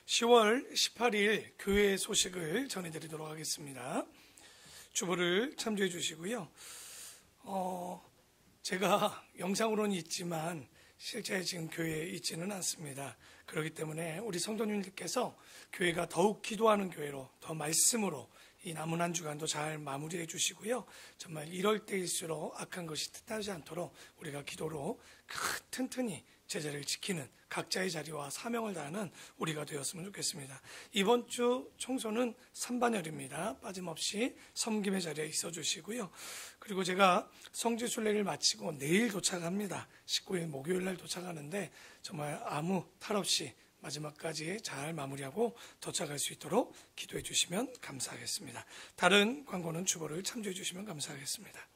10월 18일 교회 소식을 전해드리도록 하겠습니다. 주보를 참조해 주시고요. 제가 영상으로는 있지만 실제 지금 교회에 있지는 않습니다. 그렇기 때문에 우리 성도님들께서 교회가 더욱 기도하는 교회로, 더 말씀으로 이 남은 한 주간도 잘 마무리해 주시고요. 정말 이럴 때일수록 악한 것이 틈나지 않도록 우리가 기도로 튼튼히 제자를 지키는 각자의 자리와 사명을 다하는 우리가 되었으면 좋겠습니다. 이번 주 청소는 3반열입니다. 빠짐없이 섬김의 자리에 있어 주시고요. 그리고 제가 성지순례를 마치고 내일 도착합니다. 19일 목요일 날 도착하는데 정말 아무 탈 없이 마지막까지 잘 마무리하고 도착할 수 있도록 기도해 주시면 감사하겠습니다. 다른 광고는 주보를 참조해 주시면 감사하겠습니다.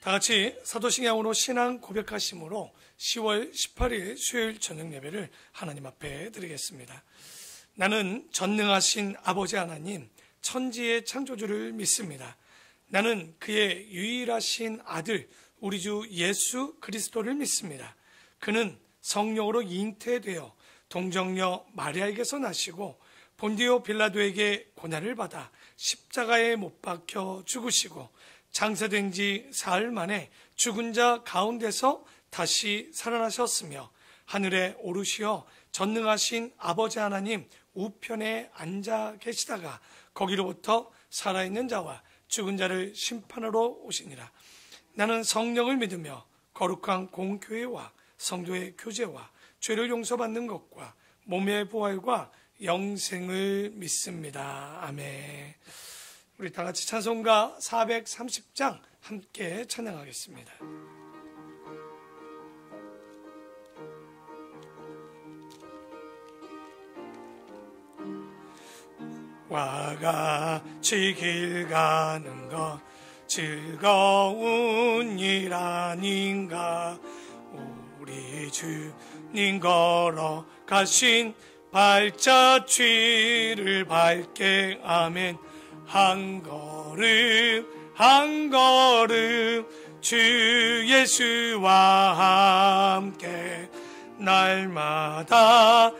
다 같이 사도신앙으로 신앙 고백하심으로 10월 18일 수요일 저녁 예배를 하나님 앞에 드리겠습니다. 나는 전능하신 아버지 하나님, 천지의 창조주를 믿습니다. 나는 그의 유일하신 아들, 우리 주 예수 그리스도를 믿습니다. 그는 성령으로 잉태되어 동정녀 마리아에게서 나시고 본디오 빌라도에게 고난을 받아 십자가에 못 박혀 죽으시고 장사된 지 사흘 만에 죽은 자 가운데서 다시 살아나셨으며 하늘에 오르시어 전능하신 아버지 하나님 우편에 앉아 계시다가 거기로부터 살아있는 자와 죽은 자를 심판하러 오시니라. 나는 성령을 믿으며 거룩한 공교회와 성도의 교제와 죄를 용서받는 것과 몸의 부활과 영생을 믿습니다. 아멘. 우리 다 같이 찬송가 430장 함께 찬양하겠습니다. 와 같이 길 가는 것 즐거운 일 아닌가. 우리 주님 걸어가신 발자취를 밟게 아멘. 한 걸음 주 예수와 함께 날마다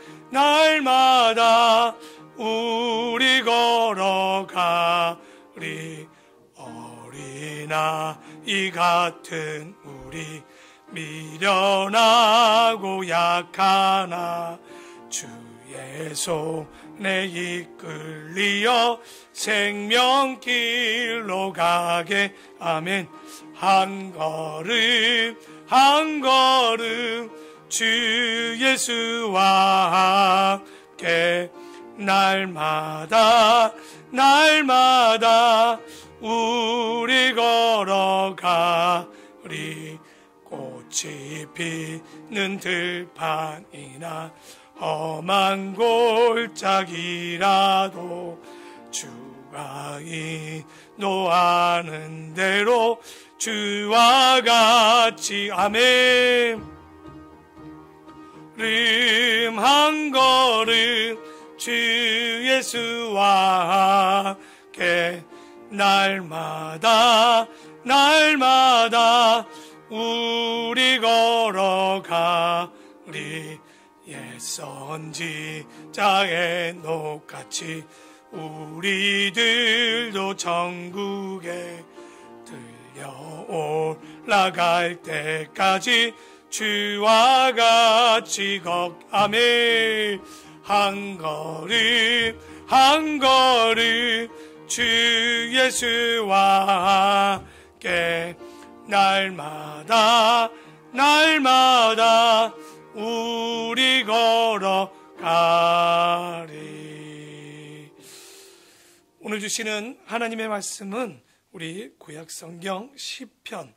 우리 걸어가리. 어린아이 같은 우리 미련하고 약하나 주의 손에 이끌리어 생명길로 가게 아멘. 한 걸음 주 예수와 함께 날마다 우리 걸어가리. 꽃이 피는 들판이나 험한 골짜기라도 주가 인도하는 대로 주와 같이 아멘. 한 걸음 주 예수와 함께 날마다 우리 걸어가리. 옛 선지자의 녹같이 우리들도 천국에 들려 올라갈 때까지 주와 같이 아멘. 한 걸음 주 예수와 함께 날마다 우리 걸어가리. 오늘 주시는 하나님의 말씀은 우리 구약성경 시편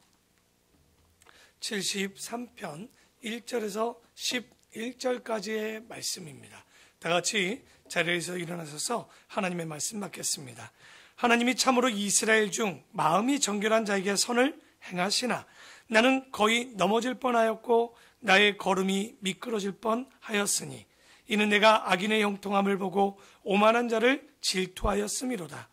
73편 1절에서 11절까지의 말씀입니다. 다 같이 자리에서 일어나셔서 하나님의 말씀 받겠습니다. 하나님이 참으로 이스라엘 중 마음이 정결한 자에게 선을 행하시나 나는 거의 넘어질 뻔하였고 나의 걸음이 미끄러질 뻔하였으니 이는 내가 악인의 형통함을 보고 오만한 자를 질투하였음이로다.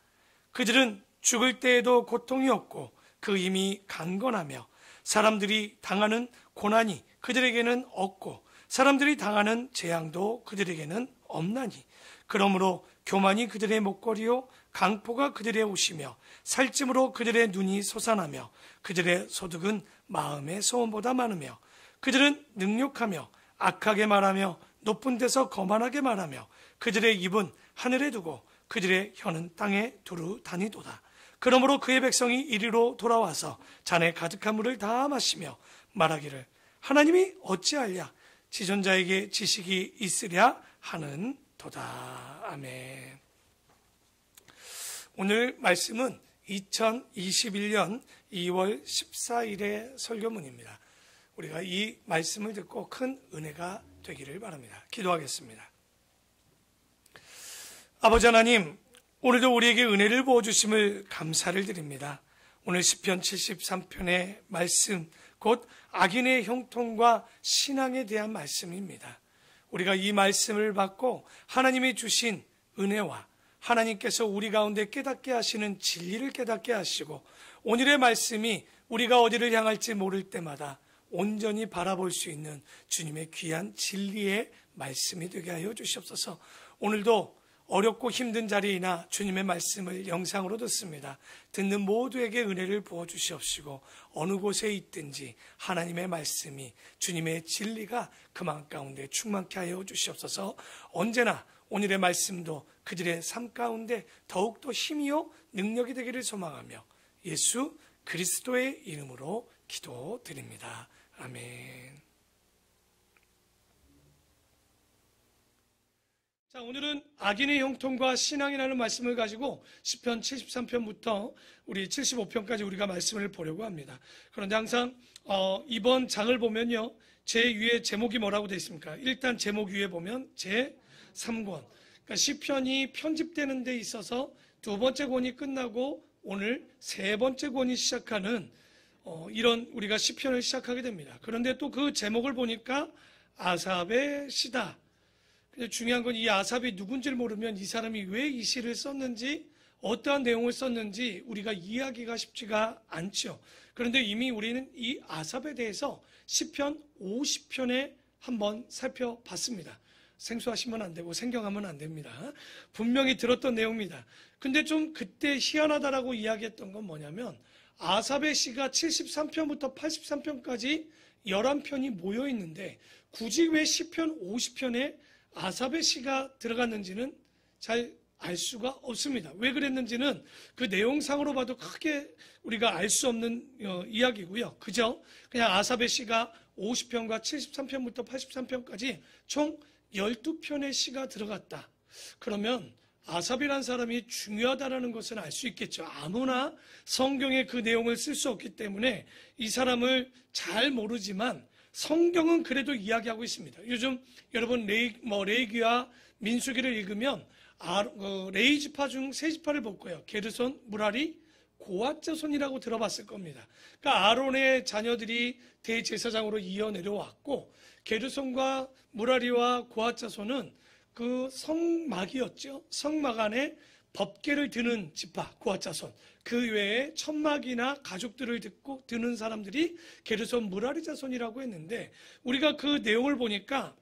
그들은 죽을 때에도 고통이 없고 그 힘이 강건하며 사람들이 당하는 고난이 그들에게는 없고 사람들이 당하는 재앙도 그들에게는 없나니 그러므로 교만이 그들의 목걸이요 강포가 그들의 옷이며 살찜으로 그들의 눈이 솟아나며 그들의 소득은 마음의 소원보다 많으며 그들은 능욕하며 악하게 말하며 높은 데서 거만하게 말하며 그들의 입은 하늘에 두고 그들의 혀는 땅에 두루 다니도다. 그러므로 그의 백성이 이리로 돌아와서 잔에 가득한 물을 다 마시며 말하기를 하나님이 어찌하랴 지존자에게 지식이 있으랴 하는 도다. 아멘. 오늘 말씀은 2021년 2월 14일의 설교문입니다. 우리가 이 말씀을 듣고 큰 은혜가 되기를 바랍니다. 기도하겠습니다. 아버지 하나님, 오늘도 우리에게 은혜를 부어주심을 감사를 드립니다. 오늘 시편 73편의 말씀, 곧 악인의 형통과 신앙에 대한 말씀입니다. 우리가 이 말씀을 받고 하나님이 주신 은혜와 하나님께서 우리 가운데 깨닫게 하시는 진리를 깨닫게 하시고 오늘의 말씀이 우리가 어디를 향할지 모를 때마다 온전히 바라볼 수 있는 주님의 귀한 진리의 말씀이 되게 하여 주시옵소서. 오늘도 어렵고 힘든 자리이나 주님의 말씀을 영상으로 듣습니다. 듣는 모두에게 은혜를 부어주시옵시고 어느 곳에 있든지 하나님의 말씀이 주님의 진리가 그 마음 가운데 충만케 하여 주시옵소서. 언제나 오늘의 말씀도 그들의 삶 가운데 더욱더 힘이요 능력이 되기를 소망하며 예수 그리스도의 이름으로 기도드립니다. 아멘. 자, 오늘은 악인의 형통과 신앙이라는 말씀을 가지고 시편 73편부터 우리 75편까지 우리가 말씀을 보려고 합니다. 그런데 항상 이번 장을 보면요, 제 위에 제목이 뭐라고 되어 있습니까? 일단 제목 위에 보면 제3권. 그러니까 시편이 편집되는 데 있어서 두 번째 권이 끝나고 오늘 세 번째 권이 시작하는 이런 우리가 시편을 시작하게 됩니다. 그런데 또 그 제목을 보니까 아삽의 시다. 근데 중요한 건 이 아삽이 누군지를 모르면 이 사람이 왜 이 시를 썼는지 어떠한 내용을 썼는지 우리가 이해하기가 쉽지가 않죠. 그런데 이미 우리는 이 아삽에 대해서 시편 50편에 한번 살펴봤습니다. 생소하시면 안 되고 생경하면 안 됩니다. 분명히 들었던 내용입니다. 근데 좀 그때 희한하다라고 이야기했던 건 뭐냐면 아삽의 시가 73편부터 83편까지 11편이 모여 있는데 굳이 왜 시편 50편에 아삽의 시가 들어갔는지는 잘 알 수가 없습니다. 왜 그랬는지는 그 내용상으로 봐도 크게 우리가 알 수 없는 이야기고요. 그죠? 그냥 아삽의 시가 50편과 73편부터 83편까지 총 12편의 시가 들어갔다. 그러면 아삽이라는 사람이 중요하다는 것은 알 수 있겠죠. 아무나 성경에 그 내용을 쓸 수 없기 때문에 이 사람을 잘 모르지만 성경은 그래도 이야기하고 있습니다. 요즘 여러분 레위기와 민수기를 읽으면 레위 지파 중 세 지파를 볼 거예요. 게르손, 무라리, 고앗 자손이라고 들어봤을 겁니다. 그러니까 아론의 자녀들이 대제사장으로 이어 내려왔고 게르손과 무라리와 고앗 자손은 그 성막이었죠. 성막 안에 법궤를 드는 지파, 고앗 자손. 그 외에 천막이나 가죽들을 드는 사람들이 게르손 무라리 자손이라고 했는데 우리가 그 내용을 보니까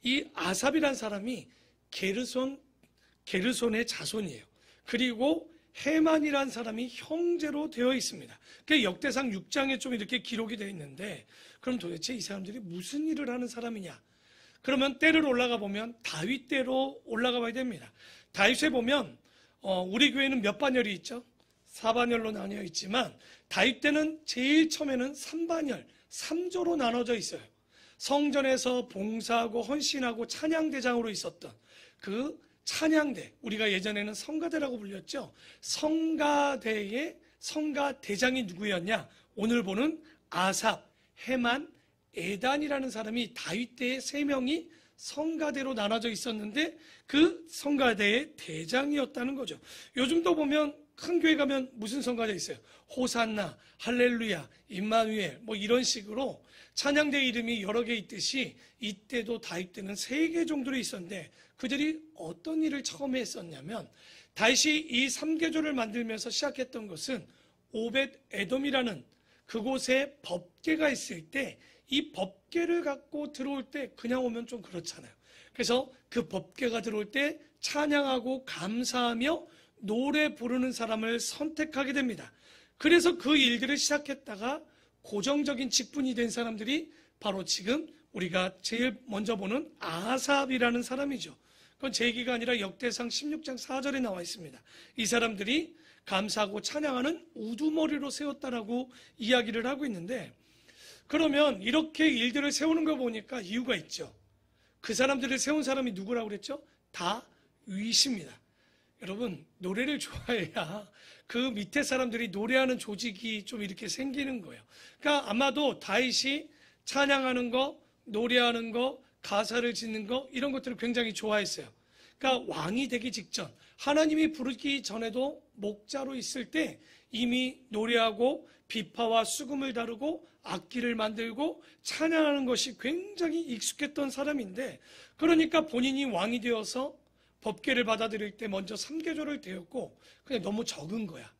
이 아삽이란 사람이 게르손의 자손이에요. 그리고 헤만이란 사람이 형제로 되어 있습니다. 그 역대상 6장에 좀 이렇게 기록이 되어 있는데 그럼 도대체 이 사람들이 무슨 일을 하는 사람이냐? 그러면 때를 올라가 보면 다윗 때로 올라가 봐야 됩니다. 다윗에 보면 우리 교회는 몇 반열이 있죠? 4반열로 나뉘어 있지만 다윗 때는 제일 처음에는 3반열, 3조로 나눠져 있어요. 성전에서 봉사하고 헌신하고 찬양대장으로 있었던 그 찬양대, 우리가 예전에는 성가대라고 불렸죠. 성가대의 성가대장이 누구였냐? 오늘 보는 아삽, 헤만, 에단이라는 사람이 다윗 때에 3명이 성가대로 나눠져 있었는데 그 성가대의 대장이었다는 거죠. 요즘도 보면 큰 교회 가면 무슨 성가대 있어요? 호산나, 할렐루야, 임마누엘 뭐 이런 식으로 찬양대 이름이 여러 개 있듯이 이때도 다윗 때는 3개 정도로 있었는데 그들이 어떤 일을 처음에 했었냐면 다윗이 이 3계조를 만들면서 시작했던 것은 오벳 에돔이라는 그곳에 법궤가 있을 때 이 법궤를 갖고 들어올 때 그냥 오면 좀 그렇잖아요. 그래서 그 법궤가 들어올 때 찬양하고 감사하며 노래 부르는 사람을 선택하게 됩니다. 그래서 그 일들을 시작했다가 고정적인 직분이 된 사람들이 바로 지금 우리가 제일 먼저 보는 아삽이라는 사람이죠. 그건 제 얘기가 아니라 역대상 16장 4절에 나와 있습니다. 이 사람들이 감사하고 찬양하는 우두머리로 세웠다라고 이야기를 하고 있는데, 그러면 이렇게 일들을 세우는 거 보니까 이유가 있죠. 그 사람들을 세운 사람이 누구라고 그랬죠? 다윗입니다. 여러분, 노래를 좋아해야 그 밑에 사람들이 노래하는 조직이 좀 이렇게 생기는 거예요. 그러니까 아마도 다윗이 찬양하는 거, 노래하는 거, 가사를 짓는 거, 이런 것들을 굉장히 좋아했어요. 그러니까 왕이 되기 직전, 하나님이 부르기 전에도 목자로 있을 때 이미 노래하고 비파와 수금을 다루고 악기를 만들고 찬양하는 것이 굉장히 익숙했던 사람인데, 그러니까 본인이 왕이 되어서 법궤를 받아들일 때 먼저 3개조를 데웠고 그냥 너무 적은 거야.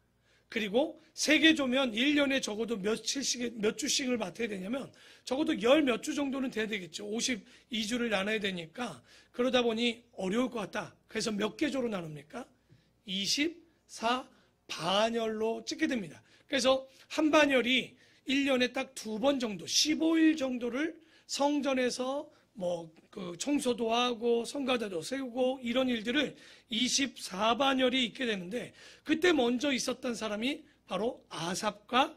그리고 3개조면 1년에 적어도 몇 주씩을 맡아야 되냐면 적어도 10몇 주 정도는 돼야 되겠죠. 52주를 나눠야 되니까. 그러다 보니 어려울 것 같다. 그래서 몇 개조로 나눕니까? 24 반열로 찍게 됩니다. 그래서 한 반열이 1년에 딱 2번 정도, 15일 정도를 성전에서 청소도 하고 성가대도 세우고 이런 일들을 24반열이 있게 되는데, 그때 먼저 있었던 사람이 바로 아삽과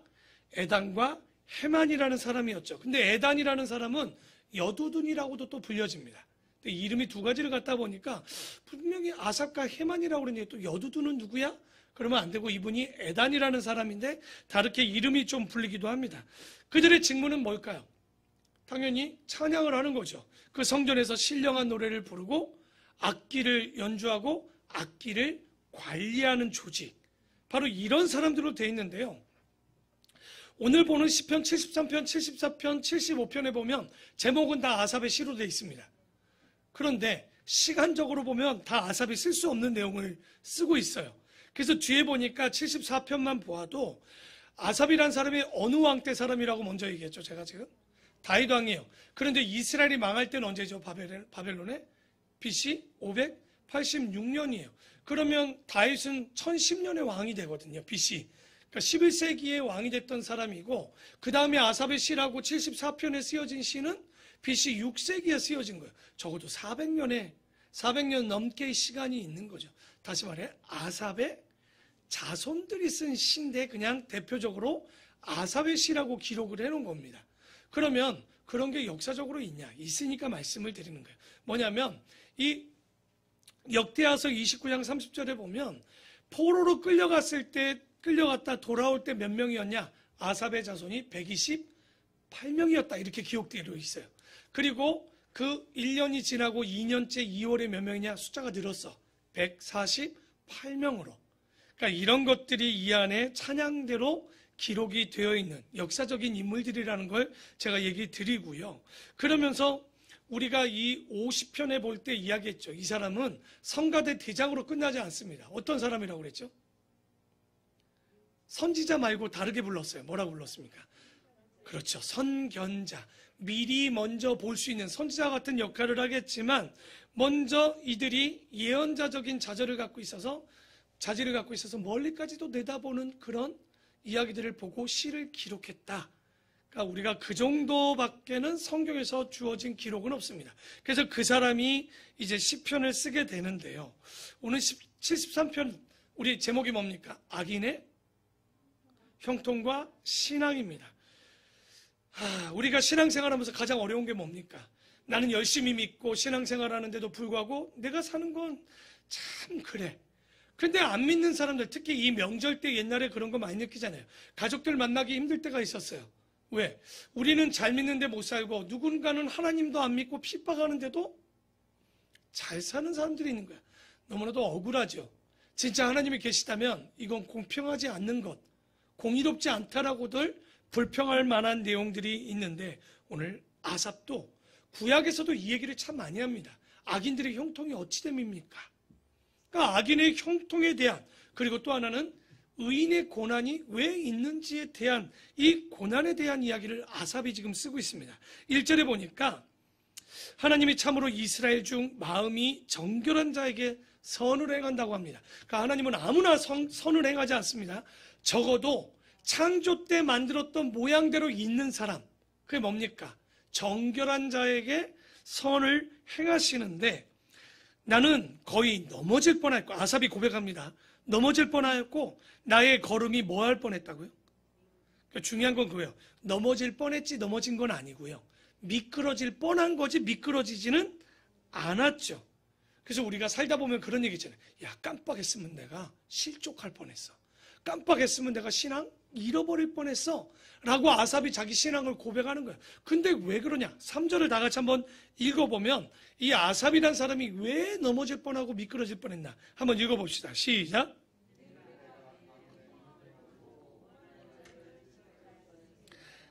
에단과 헤만이라는 사람이었죠. 근데 에단이라는 사람은 여두둔이라고도 또 불려집니다. 근데 이름이 2가지를 갖다 보니까 분명히 아삽과 헤만이라고 그러는데 또 여두둔은 누구야? 그러면 안 되고 이분이 에단이라는 사람인데 다르게 이름이 좀 불리기도 합니다. 그들의 직무는 뭘까요? 당연히 찬양을 하는 거죠. 그 성전에서 신령한 노래를 부르고 악기를 연주하고 악기를 관리하는 조직, 바로 이런 사람들로 되어 있는데요. 오늘 보는 시편 73편, 74편, 75편에 보면 제목은 다 아삽의 시로 되어 있습니다. 그런데 시간적으로 보면 다 아삽이 쓸 수 없는 내용을 쓰고 있어요. 그래서 뒤에 보니까 74편만 보아도 아삽이란 사람이 어느 왕 때 사람이라고 먼저 얘기했죠, 제가 지금? 다윗 왕이에요. 그런데 이스라엘이 망할 때는 언제죠? 바벨론에? BC 586년이에요. 그러면 다윗은 1010년에 왕이 되거든요. BC. 그러니까 11세기에 왕이 됐던 사람이고, 그 다음에 아삽의 시라고 74편에 쓰여진 시는 BC 6세기에 쓰여진 거예요. 적어도 400년 넘게 시간이 있는 거죠. 다시 말해 아삽의 자손들이 쓴 시인데 그냥 대표적으로 아삽의 시라고 기록을 해놓은 겁니다. 그러면 그런 게 역사적으로 있냐? 있으니까 말씀을 드리는 거예요. 뭐냐면 이 역대하서 29장 30절에 보면 포로로 끌려갔다 돌아올 때 몇 명이었냐? 아삽의 자손이 128명이었다. 이렇게 기록되어 있어요. 그리고 그 1년이 지나고 2년째 2월에 몇 명이냐? 숫자가 늘었어. 148명으로. 그러니까 이런 것들이 이 안에 찬양대로 기록이 되어 있는 역사적인 인물들이라는 걸 제가 얘기 드리고요. 그러면서 우리가 이 50편에 볼 때 이야기했죠. 이 사람은 성가대 대장으로 끝나지 않습니다. 어떤 사람이라고 그랬죠? 선지자 말고 다르게 불렀어요. 뭐라고 불렀습니까? 그렇죠. 선견자. 미리 먼저 볼 수 있는 선지자 같은 역할을 하겠지만 먼저 이들이 예언자적인 자질을 갖고 있어서 멀리까지도 내다보는 그런 이야기들을 보고 시를 기록했다. 그러니까 우리가 그 정도밖에는 성경에서 주어진 기록은 없습니다. 그래서 그 사람이 이제 시편을 쓰게 되는데요. 오늘 73편 우리 제목이 뭡니까? 악인의 형통과 신앙입니다. 우리가 신앙생활하면서 가장 어려운 게 뭡니까? 나는 열심히 믿고 신앙생활하는데도 불구하고 내가 사는 건 참 그래. 근데 안 믿는 사람들, 특히 이 명절 때 옛날에 그런 거 많이 느끼잖아요. 가족들 만나기 힘들 때가 있었어요. 왜? 우리는 잘 믿는데 못 살고 누군가는 하나님도 안 믿고 핍박하는데도 잘 사는 사람들이 있는 거야. 너무나도 억울하죠. 진짜 하나님이 계시다면 이건 공평하지 않는 것, 공의롭지 않다라고들 불평할 만한 내용들이 있는데, 오늘 아삽도 구약에서도 이 얘기를 참 많이 합니다. 악인들의 형통이 어찌 됨입니까? 그러니까 악인의 형통에 대한, 그리고 또 하나는 의인의 고난이 왜 있는지에 대한 이 고난에 대한 이야기를 아삽이 지금 쓰고 있습니다. 1절에 보니까 하나님이 참으로 이스라엘 중 마음이 정결한 자에게 선을 행한다고 합니다. 그러니까 하나님은 아무나 선을 행하지 않습니다. 적어도 창조 때 만들었던 모양대로 있는 사람, 그게 뭡니까? 정결한 자에게 선을 행하시는데 나는 거의 넘어질 뻔했고, 아삽이 고백합니다. 넘어질 뻔하였고 나의 걸음이 뭐 할 뻔했다고요? 그러니까 중요한 건 그거예요. 넘어질 뻔했지 넘어진 건 아니고요. 미끄러질 뻔한 거지 미끄러지지는 않았죠. 그래서 우리가 살다 보면 그런 얘기 있잖아요. 야, 깜빡했으면 내가 실족할 뻔했어. 깜빡했으면 내가 신앙 잃어버릴 뻔했어. 라고 아삽이 자기 신앙을 고백하는 거예요. 근데 왜 그러냐? 3절을 다 같이 한번 읽어보면 이 아삽이란 사람이 왜 넘어질 뻔하고 미끄러질 뻔했나? 한번 읽어봅시다. 시작.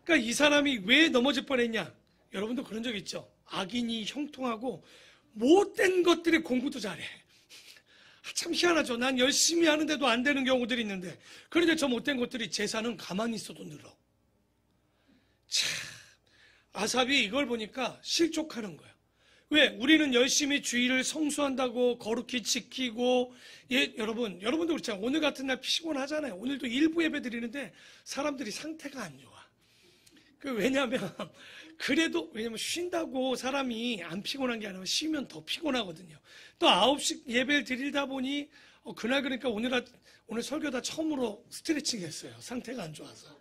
그러니까 이 사람이 왜 넘어질 뻔했냐? 여러분도 그런 적 있죠? 악인이 형통하고 못된 것들의 공부도 잘해. 참 희한하죠. 난 열심히 하는데도 안 되는 경우들이 있는데, 그런데 저 못된 것들이 재산은 가만히 있어도 늘어. 참, 아삽이 이걸 보니까 실족하는 거예요. 왜? 우리는 열심히 주의를 성수한다고 거룩히 지키고, 여러분도 그렇잖아요. 오늘 같은 날 피곤하잖아요. 오늘도 일부 예배 드리는데 사람들이 상태가 안 좋아. 왜냐면 쉰다고 사람이 안 피곤한 게 아니라 쉬면 더 피곤하거든요. 또 9시 예배를 드리다 보니 그날 그러니까 오늘 설교다 처음으로 스트레칭 했어요. 상태가 안 좋아서.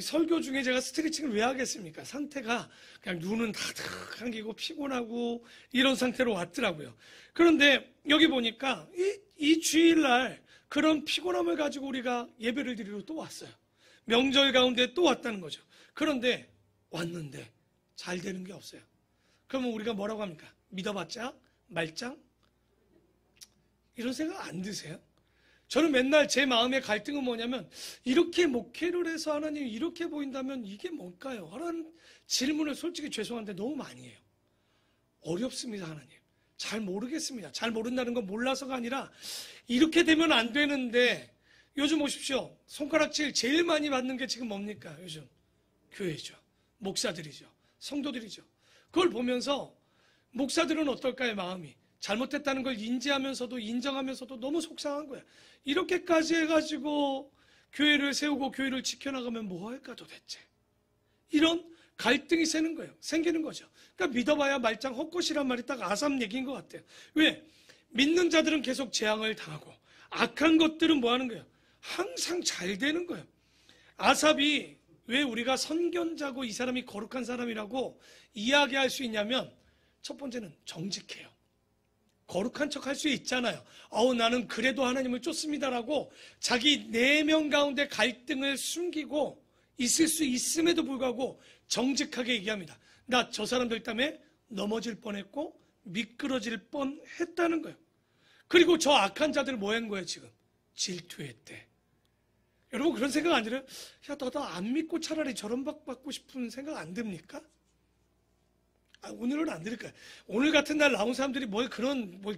설교 중에 제가 스트레칭을 왜 하겠습니까? 상태가 그냥 눈은 다득 감기고 피곤하고 이런 상태로 왔더라고요. 그런데 여기 보니까 이 주일날 그런 피곤함을 가지고 우리가 예배를 드리러 또 왔어요. 명절 가운데 또 왔다는 거죠. 그런데 왔는데 잘 되는 게 없어요. 그러면 우리가 뭐라고 합니까? 믿어봤자 말짱? 이런 생각 안 드세요? 저는 맨날 제 마음의 갈등은 뭐냐면, 이렇게 목회를 해서 하나님이 이렇게 보인다면 이게 뭘까요? 하는 질문을 솔직히 죄송한데 너무 많이 해요. 어렵습니다. 하나님 잘 모르겠습니다. 잘 모른다는 건 몰라서가 아니라 이렇게 되면 안 되는데, 요즘 오십시오. 손가락질 제일 많이 받는 게 지금 뭡니까? 요즘 교회죠. 목사들이죠. 성도들이죠. 그걸 보면서 목사들은 어떨까요? 마음이 잘못했다는 걸 인지하면서도 인정하면서도 너무 속상한 거야. 이렇게까지 해가지고 교회를 세우고 교회를 지켜나가면 뭐 할까 도대체? 이런 갈등이 생기는 거죠. 그러니까 믿어봐야 말짱 헛것이란 말이 딱 아삽 얘기인 것 같아요. 왜? 믿는 자들은 계속 재앙을 당하고 악한 것들은 뭐 하는 거예요? 항상 잘 되는 거예요. 아삽이 왜 우리가 선견자고 이 사람이 거룩한 사람이라고 이야기할 수 있냐면, 첫 번째는 정직해요. 거룩한 척 할 수 있잖아요. 나는 그래도 하나님을 쫓습니다라고 자기 내면 가운데 갈등을 숨기고 있을 수 있음에도 불구하고 정직하게 얘기합니다. 나 저 사람들 때문에 넘어질 뻔했고 미끄러질 뻔했다는 거예요. 그리고 저 악한 자들 뭐 한 거예요 지금? 질투했대. 여러분 그런 생각 안 들어요? 야, 너 안 믿고 차라리 저런 박 받고 싶은 생각 안 듭니까? 오늘은 안 들을 거예요. 오늘 같은 날 나온 사람들이 뭘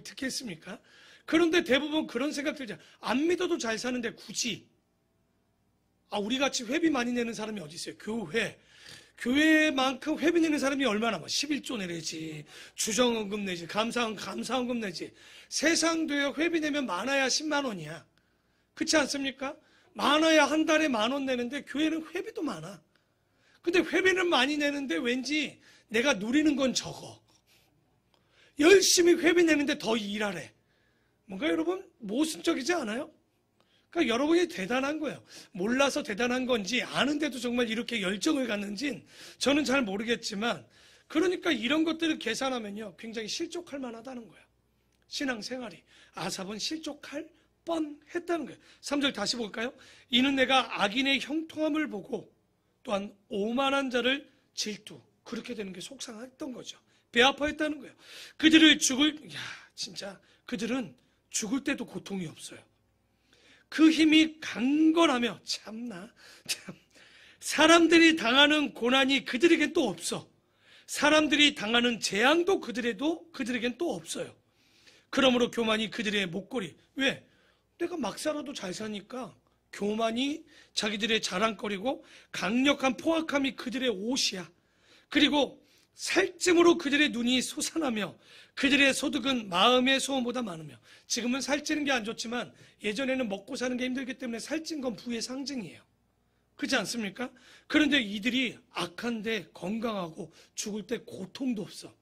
듣겠습니까? 그런데 대부분 그런 생각 들죠. 안 믿어도 잘 사는데 굳이. 우리같이 회비 많이 내는 사람이 어디 있어요? 교회만큼 회비 내는 사람이 얼마나 11조 내지, 주정헌금 내지, 감사헌금 내지. 세상 교회 회비 내면 많아야 10만 원이야. 그렇지 않습니까? 많아야 한 달에 10,000원 내는데 교회는 회비도 많아. 근데 회비는 많이 내는데 왠지 내가 누리는 건 적어. 열심히 회비 내는데 더 일하래. 뭔가 여러분 모순적이지 않아요? 그러니까 여러분이 대단한 거예요. 몰라서 대단한 건지 아는데도 정말 이렇게 열정을 갖는지는 저는 잘 모르겠지만, 그러니까 이런 것들을 계산하면요 굉장히 실족할 만하다는 거예요. 신앙생활이. 아삽은 실족할 뻔했다는 거예요. 3절 다시 볼까요? 이는 내가 악인의 형통함을 보고 또한 오만한 자를 질투. 그렇게 되는 게 속상했던 거죠. 배 아파했다는 거예요. 그들은 죽을 때도 고통이 없어요. 그 힘이 강건하며 참나. 사람들이 당하는 고난이 그들에겐 또 없어. 사람들이 당하는 재앙도 그들에겐 또 없어요. 그러므로 교만이 그들의 목걸이. 왜? 내가 막 살아도 잘 사니까 교만이 자기들의 자랑거리고 강력한 포악함이 그들의 옷이야. 그리고 살찜으로 그들의 눈이 솟아나며 그들의 소득은 마음의 소원보다 많으며. 지금은 살찌는 게 안 좋지만 예전에는 먹고 사는 게 힘들기 때문에 살찐 건 부의 상징이에요. 그렇지 않습니까? 그런데 이들이 악한데 건강하고 죽을 때 고통도 없어.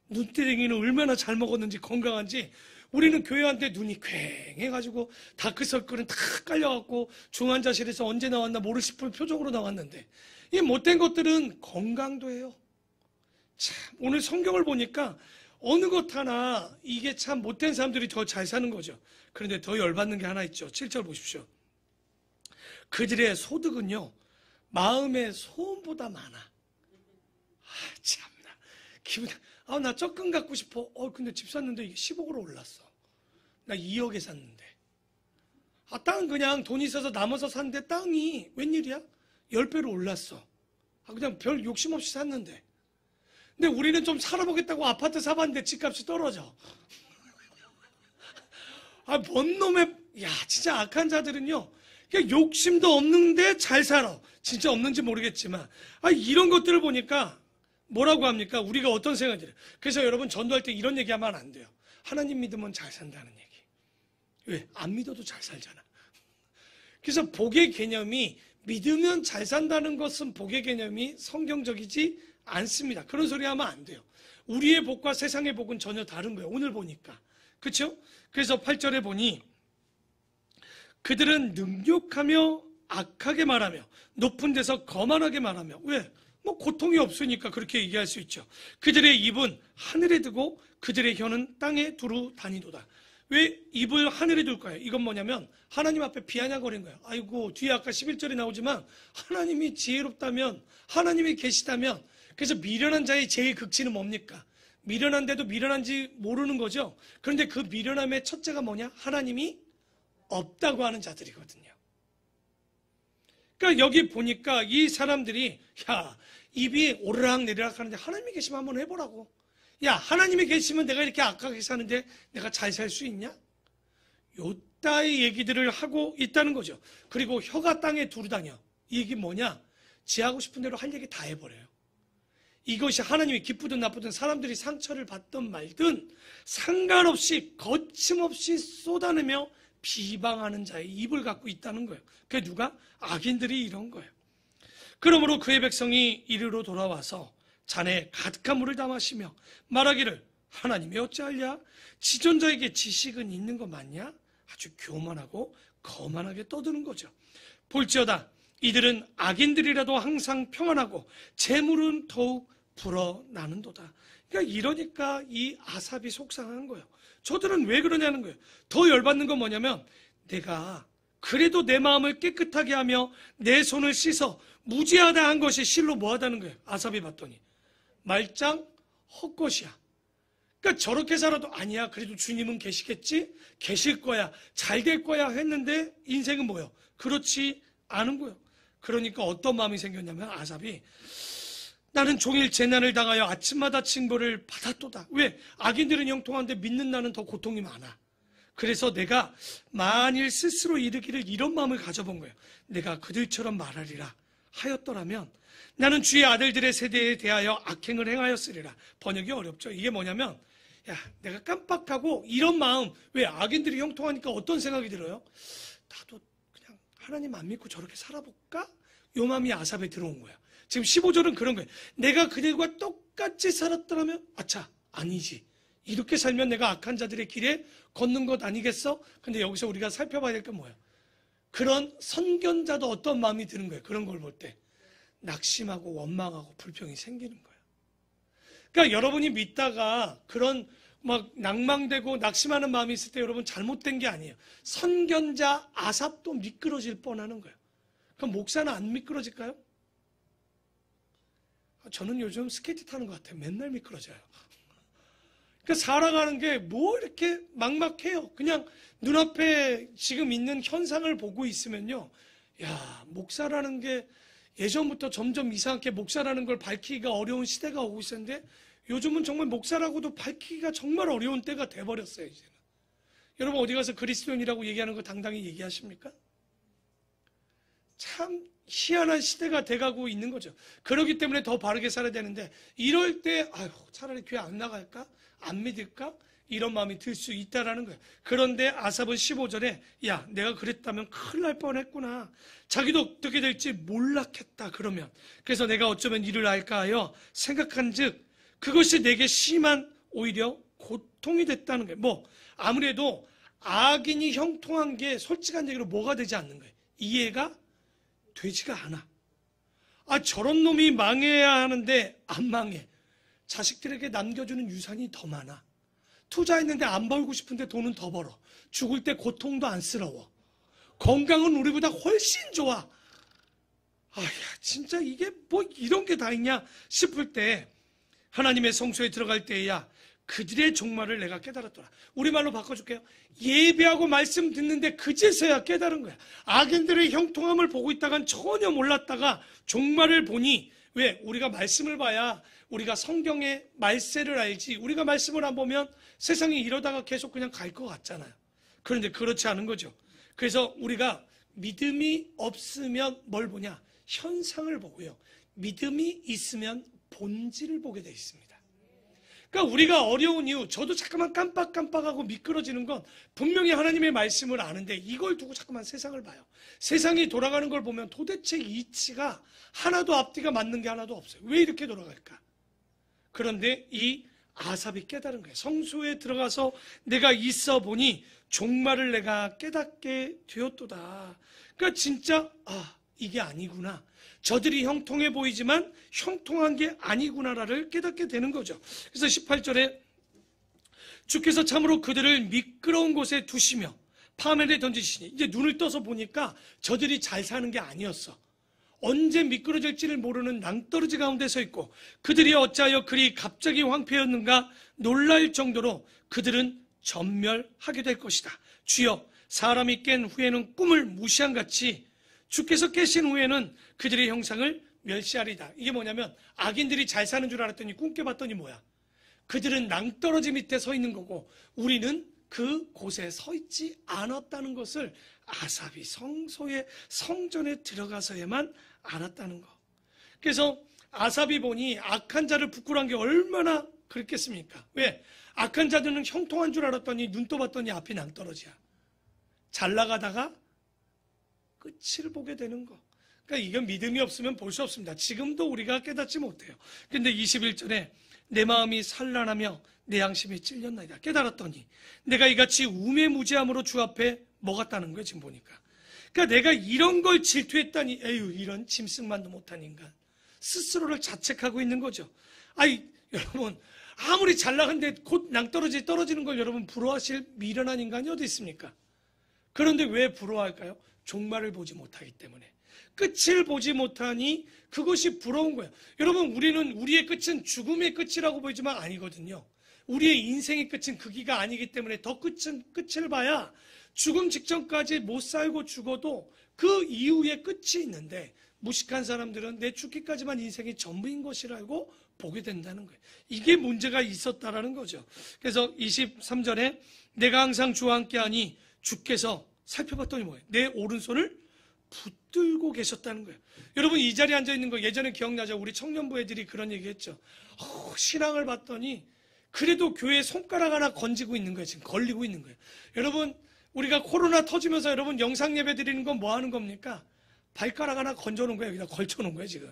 눈대랭이는 얼마나 잘 먹었는지 건강한지. 우리는 교회 왔는데 눈이 퀭해가지고 다크서클은 다 깔려갖고 중환자실에서 언제 나왔나 모를 싶을 표정으로 나왔는데, 이 못된 것들은 건강도 해요. 참, 오늘 성경을 보니까 어느 것 하나 이게 참 못된 사람들이 더 잘 사는 거죠. 그런데 더 열받는 게 하나 있죠. 7절 보십시오. 그들의 소득은요, 마음의 소원보다 많아. 참나. 기분, 나 적금 갖고 싶어. 근데 집 샀는데 이게 10억으로 올랐어. 나 2억에 샀는데. 땅 그냥 돈 있어서 남아서 샀는데 땅이 웬일이야? 10배로 올랐어. 그냥 별 욕심 없이 샀는데. 근데 우리는 좀 살아보겠다고 아파트 사봤는데 집값이 떨어져. 뭔 놈의, 진짜 악한 자들은요, 그냥 욕심도 없는데 잘 살아. 진짜 없는지 모르겠지만. 이런 것들을 보니까 뭐라고 합니까? 우리가 어떤 생각이 들어요? 그래서 여러분 전도할 때 이런 얘기하면 안 돼요. 하나님 믿으면 잘 산다는 얘기. 왜? 안 믿어도 잘 살잖아. 그래서 복의 개념이, 믿으면 잘 산다는 것은 복의 개념이 성경적이지 않습니다. 그런 소리 하면 안 돼요. 우리의 복과 세상의 복은 전혀 다른 거예요. 오늘 보니까. 그렇죠? 그래서 8절에 보니 그들은 능욕하며 악하게 말하며 높은 데서 거만하게 말하며. 왜? 고통이 없으니까 그렇게 얘기할 수 있죠. 그들의 입은 하늘에 두고 그들의 혀는 땅에 두루 다니도다. 왜 입을 하늘에 둘 거예요? 이건 뭐냐면 하나님 앞에 비아냥거린 거예요. 아이고, 뒤에 아까 11절에 나오지만 하나님이 지혜롭다면, 하나님이 계시다면. 그래서 미련한 자의 제일 극치는 뭡니까? 미련한데도 미련한지 모르는 거죠. 그런데 그 미련함의 첫째가 뭐냐? 하나님이 없다고 하는 자들이거든요. 그러니까 여기 보니까 이 사람들이, 입이 오르락 내리락 하는데 하나님이 계시면 한번 해보라고. 하나님이 계시면 내가 이렇게 악하게 사는데 내가 잘 살 수 있냐? 요따의 얘기들을 하고 있다는 거죠. 그리고 혀가 땅에 두루 다녀. 이 얘기 뭐냐? 지 하고 싶은 대로 할 얘기 다 해버려요. 이것이 하나님이 기쁘든 나쁘든 사람들이 상처를 받든 말든 상관없이 거침없이 쏟아내며 비방하는 자의 입을 갖고 있다는 거예요. 그게 누가? 악인들이 이런 거예요. 그러므로 그의 백성이 이리로 돌아와서 잔에 가득한 물을 다 마시며 말하기를 하나님이 어찌하랴? 지존자에게 지식은 있는 거 맞냐? 아주 교만하고 거만하게 떠드는 거죠. 볼지어다 이들은 악인들이라도 항상 평안하고 재물은 더욱 불어나는도다. 그러니까 이러니까 이 아삽이 속상한 거예요. 저들은 왜 그러냐는 거예요. 더 열받는 건 뭐냐면 내가 그래도 내 마음을 깨끗하게 하며 내 손을 씻어 무지하다 한 것이 실로 뭐하다는 거예요. 아삽이 봤더니 말짱 헛것이야. 그러니까 저렇게 살아도 아니야, 그래도 주님은 계시겠지, 계실 거야, 잘 될 거야 했는데 인생은 뭐예요? 그렇지 않은 거예요. 그러니까 어떤 마음이 생겼냐면 아삽이 나는 종일 재난을 당하여 아침마다 징벌을 받았도다. 왜? 악인들은 형통한데 믿는 나는 더 고통이 많아. 그래서 내가 만일 스스로 이르기를 이런 마음을 가져본 거예요. 내가 그들처럼 말하리라 하였더라면 나는 주의 아들들의 세대에 대하여 악행을 행하였으리라. 번역이 어렵죠. 이게 뭐냐면 내가 깜빡하고 이런 마음, 왜? 악인들이 형통하니까 어떤 생각이 들어요? 나도 그냥 하나님 안 믿고 저렇게 살아볼까? 요 마음이 아삽에 들어온 거야. 지금 15절은 그런 거예요. 내가 그들과 똑같이 살았더라면 아차, 아니지. 이렇게 살면 내가 악한 자들의 길에 걷는 것 아니겠어? 근데 여기서 우리가 살펴봐야 될 게 뭐예요? 그런 선견자도 어떤 마음이 드는 거예요. 그런 걸 볼 때 낙심하고 원망하고 불평이 생기는 거예요. 그러니까 여러분이 믿다가 그런 막 낭망되고 낙심하는 마음이 있을 때 여러분 잘못된 게 아니에요. 선견자 아삽도 미끄러질 뻔하는 거예요. 그럼 목사는 안 미끄러질까요? 저는 요즘 스케이트 타는 것 같아요. 맨날 미끄러져요. 그러니까 살아가는 게 뭐 이렇게 막막해요. 그냥 눈앞에 지금 있는 현상을 보고 있으면요, 목사라는 게 예전부터 점점 이상하게 목사라는 걸 밝히기가 어려운 시대가 오고 있었는데 요즘은 정말 목사라고도 밝히기가 정말 어려운 때가 돼버렸어요. 이제는. 여러분 어디 가서 그리스도인이라고 얘기하는 거 당당히 얘기하십니까? 참 희한한 시대가 돼가고 있는 거죠. 그렇기 때문에 더 바르게 살아야 되는데 이럴 때 차라리 교회 안 나갈까? 안 믿을까? 이런 마음이 들 수 있다라는 거예요. 그런데 아삽은 15절에 야 내가 그랬다면 큰일 날 뻔했구나. 자기도 어떻게 될지 몰랐겠다 그러면. 그래서 내가 어쩌면 이를 알까 하여 생각한 즉 그것이 내게 심한 오히려 고통이 됐다는 거예요. 아무래도 악인이 형통한 게 솔직한 얘기로 뭐가 되지 않는 거예요. 이해가 되지가 않아. 저런 놈이 망해야 하는데 안 망해. 자식들에게 남겨주는 유산이 더 많아. 투자했는데 안 벌고 싶은데 돈은 더 벌어. 죽을 때 고통도 안쓰러워. 건강은 우리보다 훨씬 좋아. 진짜 이게 이런 게 다 있냐 싶을 때 하나님의 성소에 들어갈 때야 그들의 종말을 내가 깨달았더라. 우리말로 바꿔줄게요. 예배하고 말씀 듣는데 그제서야 깨달은 거야. 악인들의 형통함을 보고 있다간 전혀 몰랐다가 종말을 보니 왜? 우리가 말씀을 봐야 우리가 성경의 말세를 알지 우리가 말씀을 안 보면 세상이 이러다가 계속 그냥 갈 것 같잖아요. 그런데 그렇지 않은 거죠. 그래서 우리가 믿음이 없으면 뭘 보냐? 현상을 보고요. 믿음이 있으면 본질을 보게 돼 있습니다. 그러니까 우리가 어려운 이유, 저도 자꾸만 깜빡깜빡하고 미끄러지는 건 분명히 하나님의 말씀을 아는데 이걸 두고 자꾸만 세상을 봐요. 세상이 돌아가는 걸 보면 도대체 이치가 하나도 앞뒤가 맞는 게 하나도 없어요. 왜 이렇게 돌아갈까? 그런데 이 아삽이 깨달은 거예요. 성소에 들어가서 내가 있어 보니 종말을 내가 깨닫게 되었도다. 그러니까 진짜 이게 아니구나. 저들이 형통해 보이지만 형통한 게 아니구나를 깨닫게 되는 거죠. 그래서 18절에 주께서 참으로 그들을 미끄러운 곳에 두시며 파멸에 던지시니 이제 눈을 떠서 보니까 저들이 잘 사는 게 아니었어. 언제 미끄러질지를 모르는 낭떠러지 가운데 서 있고 그들이 어찌하여 그리 갑자기 황폐했는가 놀랄 정도로 그들은 전멸하게 될 것이다. 주여 사람이 깬 후에는 꿈을 무시한 같이 주께서 깨신 후에는 그들의 형상을 멸시하리다. 이게 뭐냐면 악인들이 잘 사는 줄 알았더니 꿈 깨봤더니 뭐야? 그들은 낭떠러지 밑에 서 있는 거고 우리는 그 곳에 서 있지 않았다는 것을 아삽이 성소의 성전에 들어가서야만 알았다는 거. 그래서 아삽이 보니 악한 자를 부끄러운 게 얼마나 그랬겠습니까? 왜? 악한 자들은 형통한 줄 알았더니 눈 떠봤더니 앞이 낭떠러지야. 잘 나가다가 끝을 보게 되는 거. 그러니까 이건 믿음이 없으면 볼 수 없습니다. 지금도 우리가 깨닫지 못해요. 근데 21절에 내 마음이 산란하며 내 양심이 찔렸나이다. 깨달았더니 내가 이같이 우매무지함으로 주 앞에 먹었다는 거예요. 지금 보니까. 그러니까 내가 이런 걸 질투했다니 에휴 이런 짐승만도 못한 인간. 스스로를 자책하고 있는 거죠. 여러분 아무리 잘 나간데 곧 낭떠러지 떨어지는 걸 여러분 부러워하실 미련한 인간이 어디 있습니까? 그런데 왜 부러워할까요? 종말을 보지 못하기 때문에. 끝을 보지 못하니 그것이 부러운 거예요. 여러분 우리의 끝은 죽음의 끝이라고 보이지만 아니거든요. 우리의 인생의 끝은 거기가 아니기 때문에 더 끝을 봐야 죽음 직전까지 못 살고 죽어도 그 이후에 끝이 있는데 무식한 사람들은 내 죽기까지만 인생이 전부인 것이라 알고 보게 된다는 거예요. 이게 문제가 있었다라는 거죠. 그래서 23절에 내가 항상 주와 함께하니 주께서 살펴봤더니 뭐예요? 내 오른손을 붙들고 계셨다는 거예요. 여러분 이 자리에 앉아있는 거 예전에 기억나죠? 우리 청년부 애들이 그런 얘기했죠. 신앙을 봤더니 그래도 교회에 손가락 하나 건지고 있는 거예요. 지금 걸리고 있는 거예요. 여러분 우리가 코로나 터지면서 여러분 영상 예배 드리는 건 뭐 하는 겁니까? 발가락 하나 건져놓은 거예요. 여기다 걸쳐놓은 거예요. 지금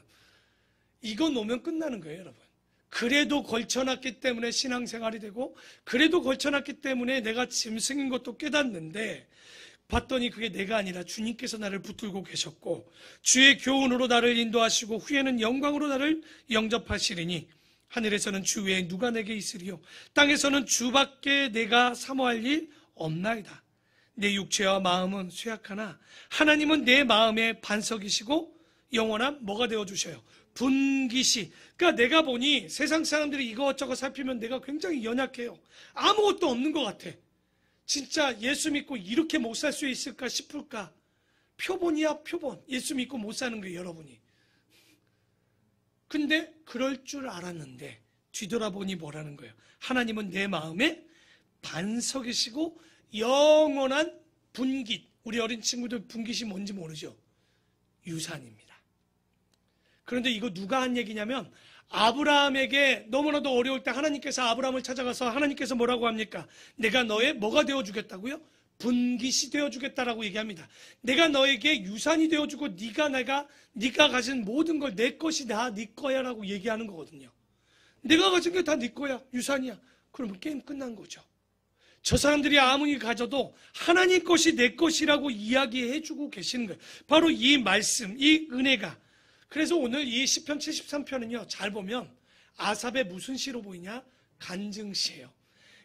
이거 놓으면 끝나는 거예요. 여러분 그래도 걸쳐놨기 때문에 신앙생활이 되고 그래도 걸쳐놨기 때문에 내가 짐승인 것도 깨닫는데 봤더니 그게 내가 아니라 주님께서 나를 붙들고 계셨고 주의 교훈으로 나를 인도하시고 후에는 영광으로 나를 영접하시리니 하늘에서는 주 외에 누가 내게 있으리요 땅에서는 주밖에 내가 사모할 일 없나이다. 내 육체와 마음은 쇠약하나 하나님은 내 마음의 반석이시고 영원한 뭐가 되어주셔요? 분기시. 그러니까 내가 보니 세상 사람들이 이것저것 살피면 내가 굉장히 연약해요. 아무것도 없는 것 같아. 진짜 예수 믿고 이렇게 못 살 수 있을까 싶을까? 표본이야 표본. 예수 믿고 못 사는 거예요 여러분이. 근데 그럴 줄 알았는데 뒤돌아보니 뭐라는 거예요? 하나님은 내 마음에 반석이시고 영원한 분깃. 우리 어린 친구들 분깃이 뭔지 모르죠? 유산입니다. 그런데 이거 누가 한 얘기냐면 아브라함에게 너무나도 어려울 때 하나님께서 아브라함을 찾아가서 하나님께서 뭐라고 합니까? 내가 너의 뭐가 되어주겠다고요? 분깃이 되어주겠다라고 얘기합니다. 내가 너에게 유산이 되어주고 네가 가진 모든 걸 내 것이 다 네 거야라고 얘기하는 거거든요. 내가 가진 게 다 네 거야, 유산이야. 그러면 게임 끝난 거죠. 저 사람들이 아무리 가져도 하나님 것이 내 것이라고 이야기해주고 계시는 거예요. 바로 이 말씀, 이 은혜가. 그래서 오늘 이 시편 73편은요, 잘 보면 아삽의 무슨 시로 보이냐? 간증시예요.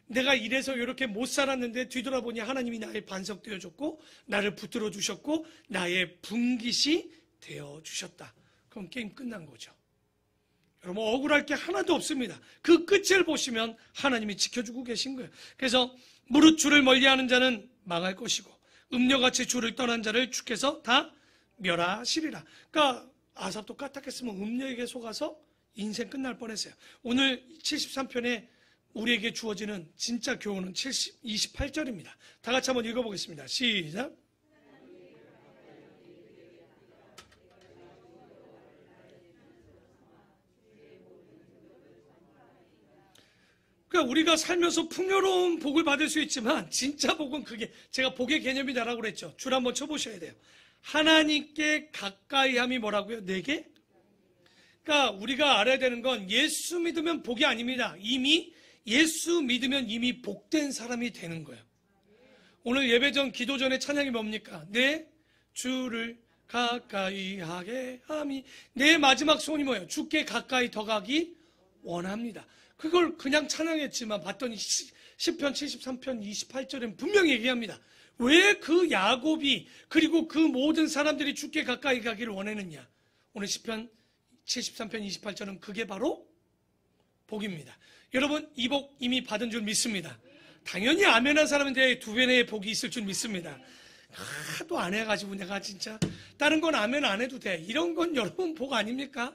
내가 이래서 이렇게 못 살았는데 뒤돌아보니 하나님이 나의 반석 되어줬고 나를 붙들어 주셨고 나의 분깃이 되어주셨다. 그럼 게임 끝난 거죠. 여러분, 억울할 게 하나도 없습니다. 그 끝을 보시면 하나님이 지켜주고 계신 거예요. 그래서 무릇 주를 멀리하는 자는 망할 것이고 음녀같이 주를 떠난 자를 주께서 다 멸하시리라. 그러니까 아삽도 까딱했으면 음녀에게 속아서 인생 끝날 뻔했어요. 오늘 73편에 우리에게 주어지는 진짜 교훈은 28절입니다. 다 같이 한번 읽어보겠습니다. 시작. 그러니까 우리가 살면서 풍요로운 복을 받을 수 있지만 진짜 복은 그게, 제가 복의 개념이다라고 그랬죠. 줄 한번 쳐보셔야 돼요. 하나님께 가까이함이 뭐라고요? 내게? 그러니까 우리가 알아야 되는 건 예수 믿으면 복이 아닙니다. 이미 예수 믿으면 이미 복된 사람이 되는 거예요. 오늘 예배 전 기도 전에 찬양이 뭡니까? 내 주를 가까이 하게 함이. 내 마지막 소원이 뭐예요? 주께 가까이 더 가기 원합니다. 그걸 그냥 찬양했지만 봤더니 시편 73편 28절엔 분명히 얘기합니다. 왜 그 야곱이 그리고 그 모든 사람들이 주께 가까이 가기를 원했느냐? 오늘 시편 73편 28절은 그게 바로 복입니다. 여러분, 이 복 이미 받은 줄 믿습니다. 당연히 아멘한 사람인데 두 배의 복이 있을 줄 믿습니다. 하도 안 해가지고 내가 진짜 다른 건 아멘 안 해도 돼. 이런 건 여러분 복 아닙니까?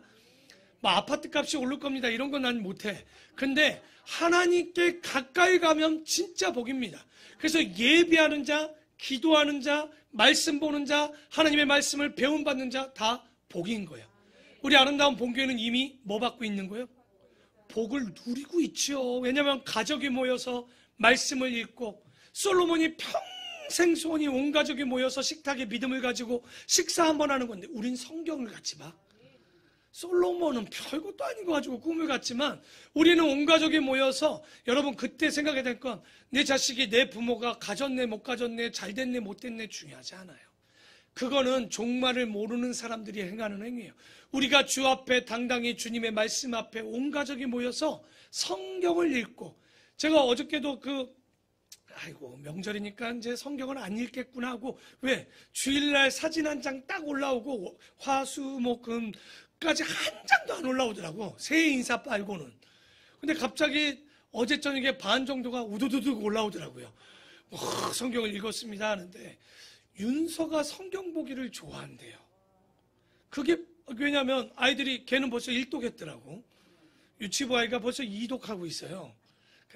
뭐 아파트 값이 오를 겁니다. 이런 건 난 못해. 근데 하나님께 가까이 가면 진짜 복입니다. 그래서 예배하는 자, 기도하는 자, 말씀 보는 자, 하나님의 말씀을 배움받는 자 다 복인 거예요. 우리 아름다운 본교회는 이미 뭐 받고 있는 거예요? 복을 누리고 있죠. 왜냐하면 가족이 모여서 말씀을 읽고 솔로몬이 평생 소원이 온 가족이 모여서 식탁에 믿음을 가지고 식사 한번 하는 건데 우린 성경을 같이 봐. 솔로몬은 별것도 아닌 거 가지고 꿈을 갔지만 우리는 온 가족이 모여서 여러분 그때 생각해야 될 건 내 자식이 내 부모가 가졌네 못 가졌네 잘 됐네 못 됐네 중요하지 않아요. 그거는 종말을 모르는 사람들이 행하는 행위예요. 우리가 주 앞에 당당히 주님의 말씀 앞에 온 가족이 모여서 성경을 읽고 제가 어저께도 명절이니까 이제 성경을 안 읽겠구나 하고 왜? 주일날 사진 한 장 딱 올라오고 화수목금까지 한 장도 안 올라오더라고. 새해 인사 빨고는. 근데 갑자기 어제 저녁에 반 정도가 우두두둑 올라오더라고요. 성경을 읽었습니다 하는데 윤서가 성경 보기를 좋아한대요. 그게 왜냐면 아이들이 걔는 벌써 1독했더라고. 유치부 아이가 벌써 2독하고 있어요.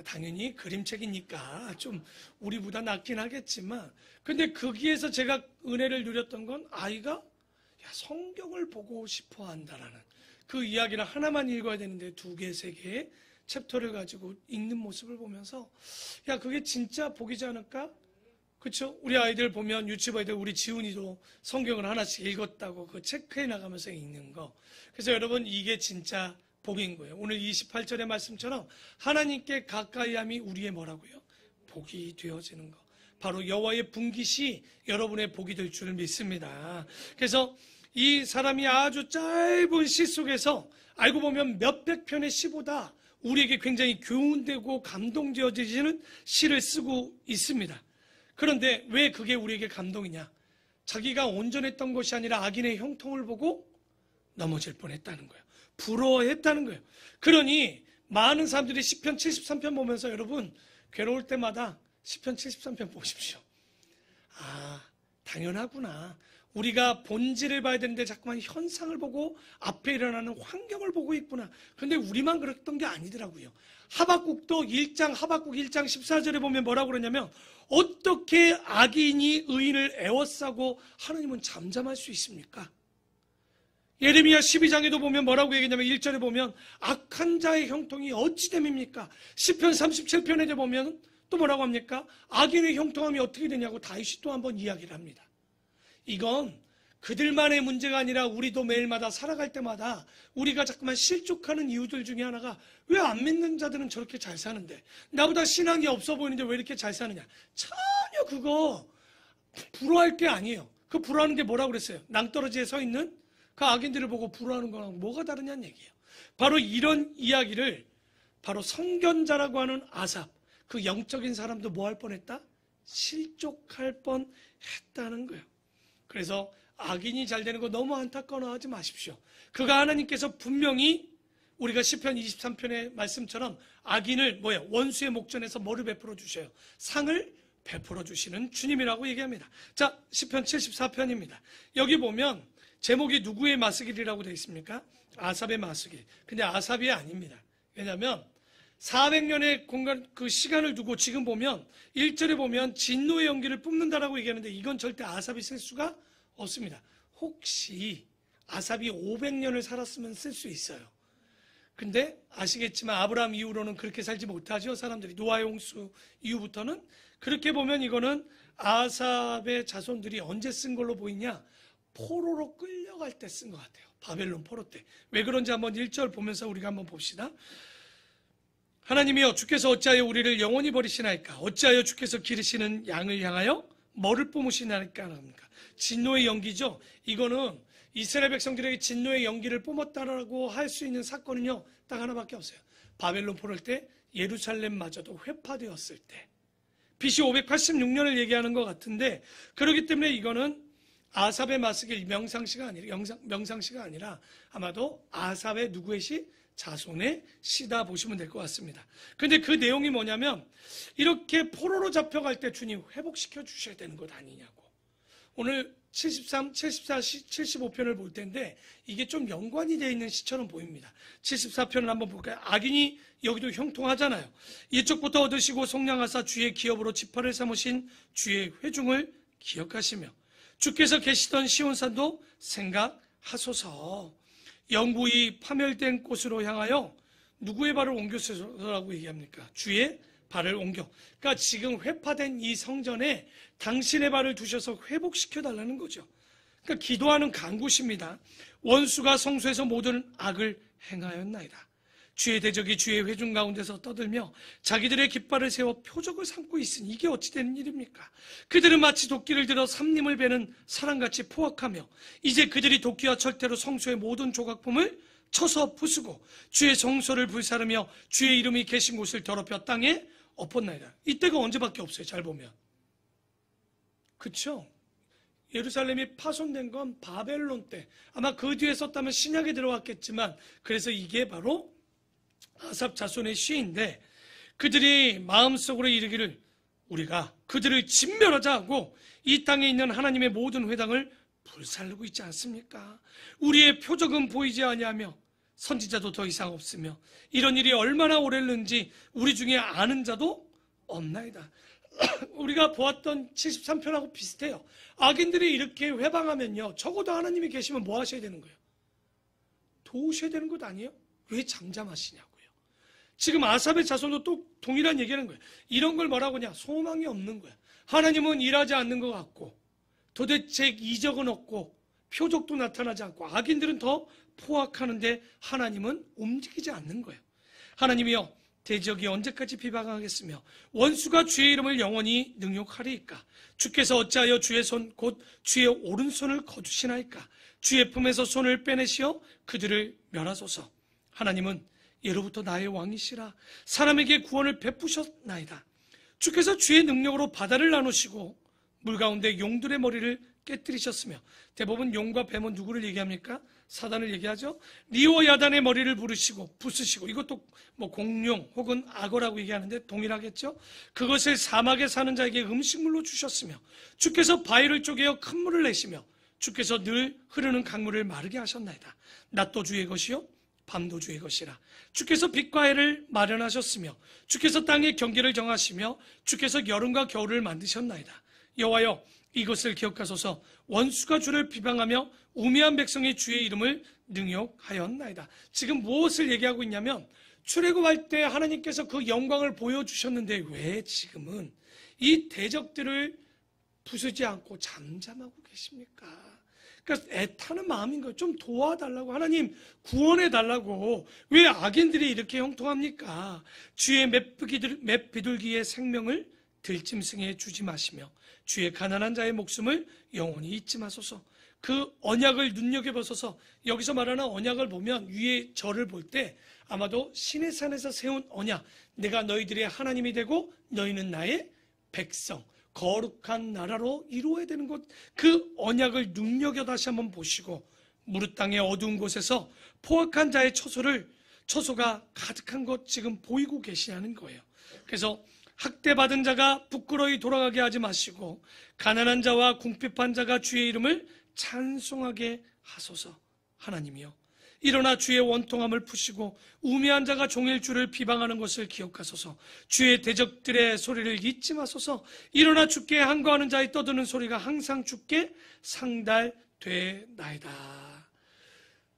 당연히 그림책이니까 좀 우리보다 낫긴 하겠지만 근데 거기에서 제가 은혜를 누렸던 건 아이가 성경을 보고 싶어 한다라는 그 이야기를 하나만 읽어야 되는데 2개, 3개의 챕터를 가지고 읽는 모습을 보면서 그게 진짜 복이지 않을까? 그렇죠? 우리 아이들 보면 유치부 아이들 우리 지훈이도 성경을 하나씩 읽었다고 그 체크해 나가면서 읽는 거. 그래서 여러분 이게 진짜 복인 거예요. 오늘 28절의 말씀처럼 하나님께 가까이함이 우리의 뭐라고요? 복이 되어지는 거. 바로 여호와의 분깃이 여러분의 복이 될 줄을 믿습니다. 그래서 이 사람이 아주 짧은 시 속에서 알고 보면 몇백 편의 시보다 우리에게 굉장히 교훈되고 감동되어지는 시를 쓰고 있습니다. 그런데 왜 그게 우리에게 감동이냐? 자기가 온전했던 것이 아니라 악인의 형통을 보고 넘어질 뻔했다는 거예요. 부러워했다는 거예요. 그러니 많은 사람들이 시편 73편 보면서 여러분 괴로울 때마다 시편 73편 보십시오. 당연하구나. 우리가 본질을 봐야 되는데 자꾸만 현상을 보고 앞에 일어나는 환경을 보고 있구나. 그런데 우리만 그랬던 게 아니더라고요. 하박국 1장 14절에 보면 뭐라고 그러냐면 어떻게 악인이 의인을 애워싸고 하나님은 잠잠할 수 있습니까? 예레미야 12장에도 보면 뭐라고 얘기하냐면 1절에 보면 악한 자의 형통이 어찌 됨입니까? 시편 37편에 보면 또 뭐라고 합니까? 악인의 형통함이 어떻게 되냐고 다윗이 또 한번 이야기를 합니다. 이건 그들만의 문제가 아니라 우리도 매일마다 살아갈 때마다 우리가 자꾸만 실족하는 이유들 중에 하나가 왜 안 믿는 자들은 저렇게 잘 사는데 나보다 신앙이 없어 보이는데 왜 이렇게 잘 사느냐. 전혀 그거 불화할 게 아니에요. 그 불화하는 게 뭐라고 그랬어요? 낭떠러지에 서 있는 그 악인들을 보고 불화하는 거랑 뭐가 다르냐는 얘기예요. 바로 이런 이야기를 바로 선견자라고 하는 아삽, 그 영적인 사람도 뭐 할 뻔했다? 실족할 뻔했다는 거예요. 그래서 악인이 잘 되는 거 너무 안타까워하지 마십시오. 그가 하나님께서 분명히 우리가 시편 23편의 말씀처럼 악인을 원수의 목전에서 뭐를 베풀어 주셔요? 상을 베풀어 주시는 주님이라고 얘기합니다. 자, 시편 74편입니다. 여기 보면 제목이 누구의 마스길이라고 되어 있습니까? 아삽의 마스길. 근데 아삽이 아닙니다. 왜냐하면 400년의 공간, 그 시간을 두고 지금 보면 1절에 보면 진노의 연기를 뿜는다라고 얘기하는데 이건 절대 아삽이 쓸 수가 없습니다. 혹시 아삽이 500년을 살았으면 쓸 수 있어요. 근데 아시겠지만 아브라함 이후로는 그렇게 살지 못하죠. 사람들이 노아의 홍수 이후부터는. 그렇게 보면 이거는 아삽의 자손들이 언제 쓴 걸로 보이냐? 포로로 끌려갈 때 쓴 것 같아요. 바벨론 포로 때. 왜 그런지 한번 1절 보면서 우리가 한번 봅시다. 하나님이여 주께서 어찌하여 우리를 영원히 버리시나이까? 어찌하여 주께서 기르시는 양을 향하여 뭐를 뿜으시나이까? 합니까? 진노의 연기죠. 이거는 이스라엘 백성들에게 진노의 연기를 뿜었다라고 할 수 있는 사건은요, 딱 하나밖에 없어요. 바벨론 포로일 때 예루살렘마저도 회파되었을 때. BC 586년을 얘기하는 것 같은데, 그렇기 때문에 이거는 아삽의 마스길 명상시가 아니라 아마도 아삽의 누구의 시? 자손의 시다 보시면 될 것 같습니다. 근데 그 내용이 뭐냐면 이렇게 포로로 잡혀갈 때 주님 회복시켜 주셔야 되는 것 아니냐고. 오늘 73, 74, 75편을 볼 텐데 이게 좀 연관이 되어 있는 시처럼 보입니다. 74편을 한번 볼까요? 악인이 여기도 형통하잖아요. 이쪽부터 얻으시고 속량하사 주의 기업으로 지파를 삼으신 주의 회중을 기억하시며 주께서 계시던 시온산도 생각하소서. 영구히 파멸된 곳으로 향하여 누구의 발을 옮겨서라고 얘기합니까? 주의 발을 옮겨. 그러니까 지금 회파된 이 성전에 당신의 발을 두셔서 회복시켜달라는 거죠. 그러니까 기도하는 간구십니다. 원수가 성소에서 모든 악을 행하였나이다. 주의 대적이 주의 회중 가운데서 떠들며 자기들의 깃발을 세워 표적을 삼고 있으니 이게 어찌 되는 일입니까? 그들은 마치 도끼를 들어 삼림을 베는 사람같이 포악하며 이제 그들이 도끼와 철퇴로 성소의 모든 조각품을 쳐서 부수고 주의 성소를 불사르며 주의 이름이 계신 곳을 더럽혀 땅에 엎었나이다. 이때가 언제밖에 없어요. 잘 보면. 그렇죠? 예루살렘이 파손된 건 바벨론 때, 아마 그 뒤에 썼다면 신약에 들어왔겠지만, 그래서 이게 바로 아삽 자손의 시인데, 그들이 마음속으로 이르기를 우리가 그들을 진멸하자 하고 이 땅에 있는 하나님의 모든 회당을 불살르고 있지 않습니까? 우리의 표적은 보이지 아니하며 선지자도 더 이상 없으며 이런 일이 얼마나 오래는지 우리 중에 아는 자도 없나이다. 우리가 보았던 73편하고 비슷해요. 악인들이 이렇게 회방하면요, 적어도 하나님이 계시면 뭐 하셔야 되는 거예요? 도우셔야 되는 것 아니에요? 왜 잠잠하시냐고요. 지금 아삽의 자손도 또 동일한 얘기하는 거예요. 이런 걸 뭐라고 하냐? 소망이 없는 거야. 하나님은 일하지 않는 것 같고 도대체 이적은 없고 표적도 나타나지 않고 악인들은 더 포악하는데 하나님은 움직이지 않는 거예요. 하나님이여 대적이 언제까지 비방하겠으며 원수가 주의 이름을 영원히 능욕하리이까? 주께서 어찌하여 주의 손 곧 주의 오른손을 거두시나이까? 주의 품에서 손을 빼내시어 그들을 멸하소서. 하나님은 예로부터 나의 왕이시라. 사람에게 구원을 베푸셨나이다. 주께서 주의 능력으로 바다를 나누시고 물 가운데 용들의 머리를 깨뜨리셨으며, 대부분 용과 뱀은 누구를 얘기합니까? 사단을 얘기하죠. 리오 야단의 머리를 부수시고 이것도 뭐 공룡 혹은 악어라고 얘기하는데 동일하겠죠. 그것을 사막에 사는 자에게 음식물로 주셨으며 주께서 바위를 쪼개어 큰 물을 내시며 주께서 늘 흐르는 강물을 마르게 하셨나이다. 낮도 주의 것이요 밤도 주의 것이라. 주께서 빛과 해를 마련하셨으며 주께서 땅의 경계를 정하시며 주께서 여름과 겨울을 만드셨나이다. 여호와여 이것을 기억하소서. 원수가 주를 비방하며 우매한 백성이 주의 이름을 능욕하였나이다. 지금 무엇을 얘기하고 있냐면 출애굽할 때 하나님께서 그 영광을 보여주셨는데 왜 지금은 이 대적들을 부수지 않고 잠잠하고 계십니까? 그러니까 애타는 마음인 거예요. 좀 도와달라고, 하나님 구원해달라고. 왜 악인들이 이렇게 형통합니까? 주의 맷비둘기의 생명을 들짐승에 주지 마시며 주의 가난한 자의 목숨을 영원히 잊지 마소서. 그 언약을 눈여겨보소서. 여기서 말하는 언약을 보면 위에 절을 볼 때 아마도 신의 산에서 세운 언약, 내가 너희들의 하나님이 되고 너희는 나의 백성, 거룩한 나라로 이루어야 되는 것, 그 언약을 눈여겨 다시 한번 보시고 무릇 땅의 어두운 곳에서 포악한 자의 처소가 가득한 것 지금 보이고 계시냐는 거예요. 그래서 학대받은 자가 부끄러이 돌아가게 하지 마시고 가난한 자와 궁핍한 자가 주의 이름을 찬송하게 하소서. 하나님이여, 일어나 주의 원통함을 푸시고 우매한 자가 종일 주를 비방하는 것을 기억하소서. 주의 대적들의 소리를 잊지 마소서. 일어나 주께 항거하는 자의 떠드는 소리가 항상 주께 상달되나이다.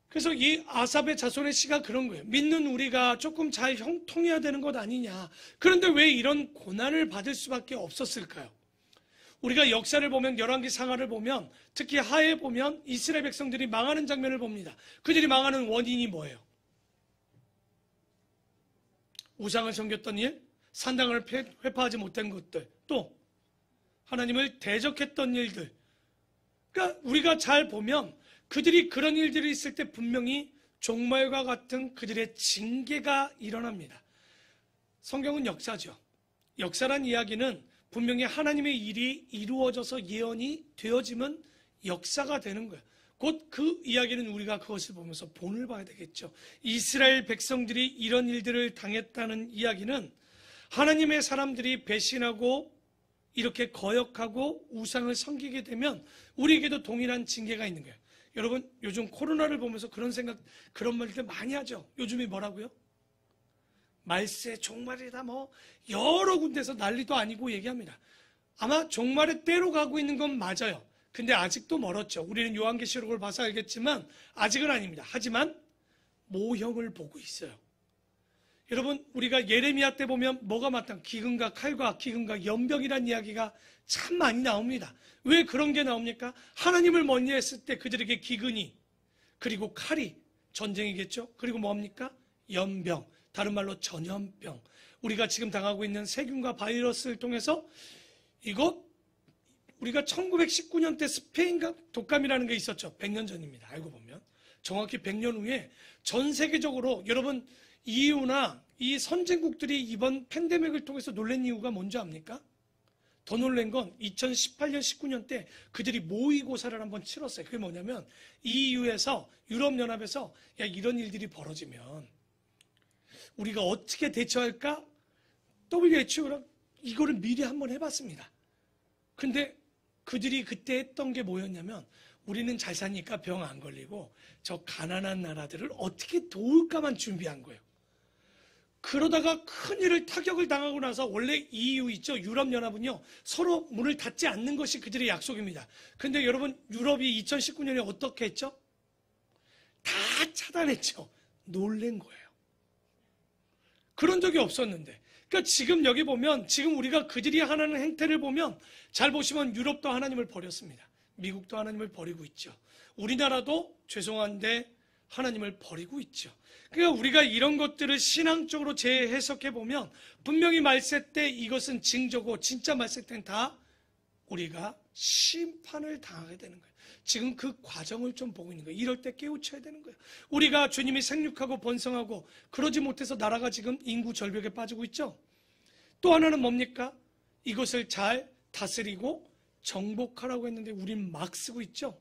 그래서 이 아삽의 자손의 시가 그런 거예요. 믿는 우리가 조금 잘 형통해야 되는 것 아니냐. 그런데 왜 이런 고난을 받을 수밖에 없었을까요? 우리가 역사를 보면, 열왕기 상하를 보면, 특히 하에 보면 이스라엘 백성들이 망하는 장면을 봅니다. 그들이 망하는 원인이 뭐예요? 우상을 섬겼던 일, 산당을 회파하지 못한 것들, 또 하나님을 대적했던 일들. 그러니까 우리가 잘 보면 그들이 그런 일들이 있을 때 분명히 종말과 같은 그들의 징계가 일어납니다. 성경은 역사죠. 역사란 이야기는 분명히 하나님의 일이 이루어져서 예언이 되어지면 역사가 되는 거예요. 곧 그 이야기는 우리가 그것을 보면서 본을 봐야 되겠죠. 이스라엘 백성들이 이런 일들을 당했다는 이야기는 하나님의 사람들이 배신하고 이렇게 거역하고 우상을 섬기게 되면 우리에게도 동일한 징계가 있는 거예요. 여러분, 요즘 코로나를 보면서 그런 말들 많이 하죠. 요즘이 뭐라고요? 말세 종말이다, 뭐 여러 군데서 난리도 아니고 얘기합니다. 아마 종말의 때로 가고 있는 건 맞아요. 근데 아직도 멀었죠. 우리는 요한계시록을 봐서 알겠지만 아직은 아닙니다. 하지만 모형을 보고 있어요. 여러분, 우리가 예레미야 때 보면 뭐가 마땅? 기근과 칼과 기근과 연병이라는 이야기가 참 많이 나옵니다. 왜 그런 게 나옵니까? 하나님을 멀리했을 때 그들에게 기근이, 그리고 칼이, 전쟁이겠죠. 그리고 뭡니까? 연병, 다른 말로 전염병. 우리가 지금 당하고 있는 세균과 바이러스를 통해서 이거 우리가 1919년 때 스페인 독감이라는 게 있었죠. 100년 전입니다. 알고 보면 정확히 100년 후에 전 세계적으로, 여러분 EU나 이 선진국들이 이번 팬데믹을 통해서 놀란 이유가 뭔지 압니까? 더 놀란 건 2018년 19년 때 그들이 모의고사를 한번 치렀어요. 그게 뭐냐면 EU에서, 유럽연합에서 야, 이런 일들이 벌어지면 우리가 어떻게 대처할까? WHO가 이거를 미리 한번 해봤습니다. 근데 그들이 그때 했던 게 뭐였냐면 우리는 잘 사니까 병 안 걸리고 저 가난한 나라들을 어떻게 도울까만 준비한 거예요. 그러다가 큰일을 타격을 당하고 나서, 원래 EU 있죠, 유럽연합은요 서로 문을 닫지 않는 것이 그들의 약속입니다. 근데 여러분, 유럽이 2019년에 어떻게 했죠? 다 차단했죠. 놀란 거예요. 그런 적이 없었는데. 그러니까 지금 여기 보면, 지금 우리가 그들이 하는 행태를 보면 잘 보시면 유럽도 하나님을 버렸습니다. 미국도 하나님을 버리고 있죠. 우리나라도 죄송한데 하나님을 버리고 있죠. 그러니까 우리가 이런 것들을 신앙적으로 재해석해 보면 분명히 말세 때 이것은 징조고, 진짜 말세 때는 다 우리가 심판을 당하게 되는 거예요. 지금 그 과정을 좀 보고 있는 거예요. 이럴 때 깨우쳐야 되는 거예요. 우리가 주님이 생육하고 번성하고 그러지 못해서 나라가 지금 인구 절벽에 빠지고 있죠. 또 하나는 뭡니까? 이것을 잘 다스리고 정복하라고 했는데 우린 막 쓰고 있죠.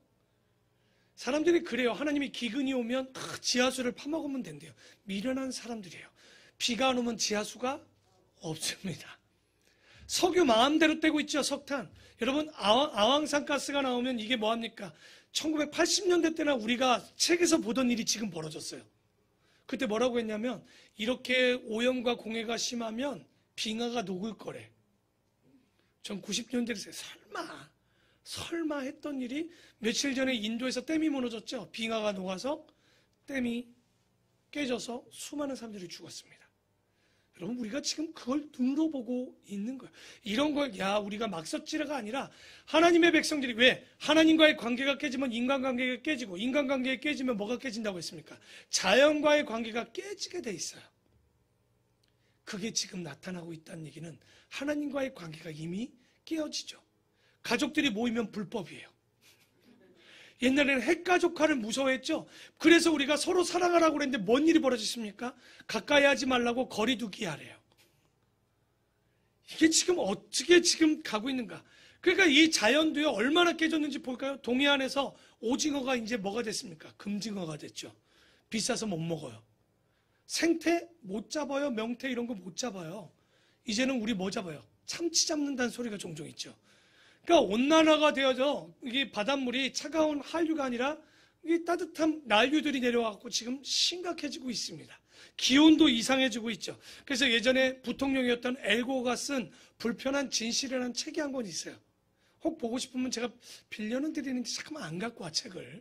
사람들이 그래요. 하나님이 기근이 오면 지하수를 파먹으면 된대요. 미련한 사람들이에요. 비가 안 오면 지하수가 없습니다. 석유 마음대로 떼고 있죠. 석탄. 여러분, 아황산 가스가 나오면 이게 뭐합니까? 1980년대 때나 우리가 책에서 보던 일이 지금 벌어졌어요. 그때 뭐라고 했냐면 이렇게 오염과 공해가 심하면 빙하가 녹을 거래. 전 90년대에 설마 설마 했던 일이 며칠 전에 인도에서 댐이 무너졌죠. 빙하가 녹아서 댐이 깨져서 수많은 사람들이 죽었습니다. 여러분, 우리가 지금 그걸 눈으로 보고 있는 거예요. 이런 걸 우리가 막 썼지라가 아니라 하나님의 백성들이 왜 하나님과의 관계가 깨지면 인간관계가 깨지고 인간관계가 깨지면 뭐가 깨진다고 했습니까? 자연과의 관계가 깨지게 돼 있어요. 그게 지금 나타나고 있다는 얘기는 하나님과의 관계가 이미 깨어지죠. 가족들이 모이면 불법이에요. 옛날에는 핵가족화를 무서워했죠. 그래서 우리가 서로 사랑하라고 그랬는데 뭔 일이 벌어졌습니까? 가까이 하지 말라고 거리 두기 하래요. 이게 지금 어떻게 지금 가고 있는가? 그러니까 이 자연도요, 얼마나 깨졌는지 볼까요? 동해안에서 오징어가 이제 뭐가 됐습니까? 금징어가 됐죠. 비싸서 못 먹어요. 생태 못 잡아요. 명태 이런 거 못 잡아요. 이제는 우리 뭐 잡아요? 참치 잡는다는 소리가 종종 있죠. 그러니까 온난화가 되어서 이게 바닷물이 차가운 한류가 아니라 이 따뜻한 난류들이 내려와서 지금 심각해지고 있습니다. 기온도 이상해지고 있죠. 그래서 예전에 부통령이었던 엘고가 쓴 불편한 진실이라는 책이 한 권 있어요. 혹 보고 싶으면 제가 빌려는 드리는데 잠깐만 안 갖고 와, 책을.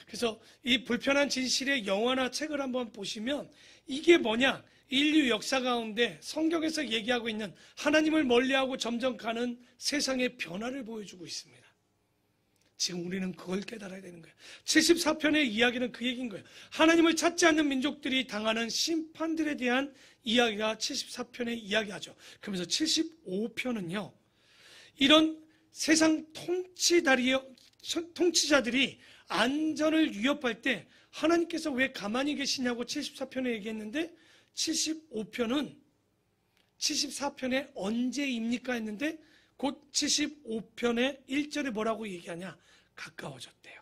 그래서 이 불편한 진실의 영화나 책을 한번 보시면 이게 뭐냐? 인류 역사 가운데 성경에서 얘기하고 있는 하나님을 멀리하고 점점 가는 세상의 변화를 보여주고 있습니다. 지금 우리는 그걸 깨달아야 되는 거예요. 74편의 이야기는 그 얘기인 거예요. 하나님을 찾지 않는 민족들이 당하는 심판들에 대한 이야기가 74편에 이야기하죠. 그러면서 75편은요. 이런 세상 통치자들이 안전을 위협할 때 하나님께서 왜 가만히 계시냐고 74편에 얘기했는데 74편에 언제입니까 했는데 곧 75편의 1절에 뭐라고 얘기하냐? 가까워졌대요.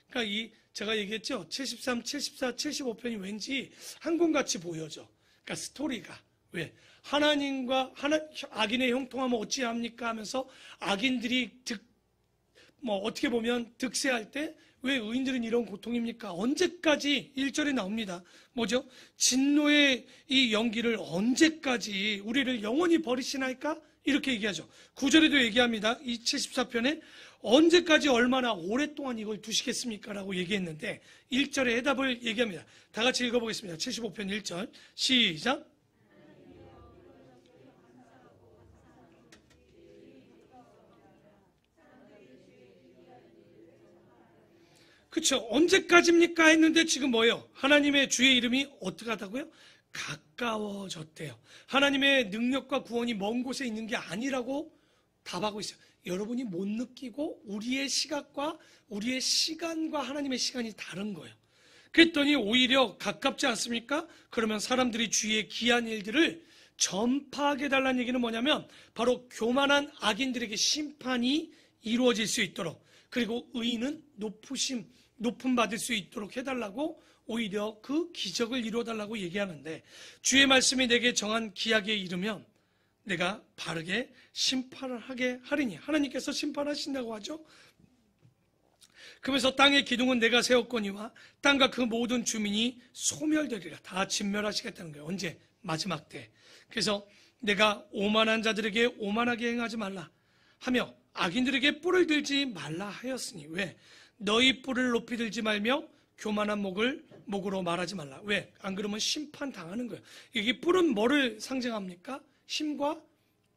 그러니까 제가 얘기했죠. 73, 74, 75편이 왠지 한 권같이 보여져. 그러니까 스토리가. 왜? 하나님과 악인의 형통하면 어찌합니까 하면서 악인들이 어떻게 보면 득세할 때 왜 의인들은 이런 고통입니까? 언제까지 1절에 나옵니다. 뭐죠? 진노의 이 연기를 언제까지 우리를 영원히 버리시나이까? 이렇게 얘기하죠. 9절에도 얘기합니다. 이 74편에 언제까지 얼마나 오랫동안 이걸 두시겠습니까? 라고 얘기했는데 1절에 해답을 얘기합니다. 다 같이 읽어보겠습니다. 75편 1절 시작. 그렇죠. 언제까지입니까? 했는데 지금 뭐예요? 하나님의 주의 이름이 어떻게 하다고요? 가까워졌대요. 하나님의 능력과 구원이 먼 곳에 있는 게 아니라고 답하고 있어요. 여러분이 못 느끼고 우리의 시각과 우리의 시간과 하나님의 시간이 다른 거예요. 그랬더니 오히려 가깝지 않습니까? 그러면 사람들이 주위의 귀한 일들을 전파하게 해달라는 얘기는 뭐냐면 바로 교만한 악인들에게 심판이 이루어질 수 있도록, 그리고 의인은 높임 받을 수 있도록 해달라고 오히려 그 기적을 이루어달라고 얘기하는데, 주의 말씀이 내게 정한 기약에 이르면 내가 바르게 심판을 하게 하리니, 하나님께서 심판하신다고 하죠. 그러면서 땅의 기둥은 내가 세웠거니와 땅과 그 모든 주민이 소멸되리라. 다 진멸하시겠다는 거예요. 언제? 마지막 때. 그래서 내가 오만한 자들에게 오만하게 행하지 말라 하며 악인들에게 뿔을 들지 말라 하였으니, 왜? 너희 뿔을 높이 들지 말며 교만한 목으로 말하지 말라. 왜? 안 그러면 심판 당하는 거예요. 여기 뿔은 뭐를 상징합니까? 힘과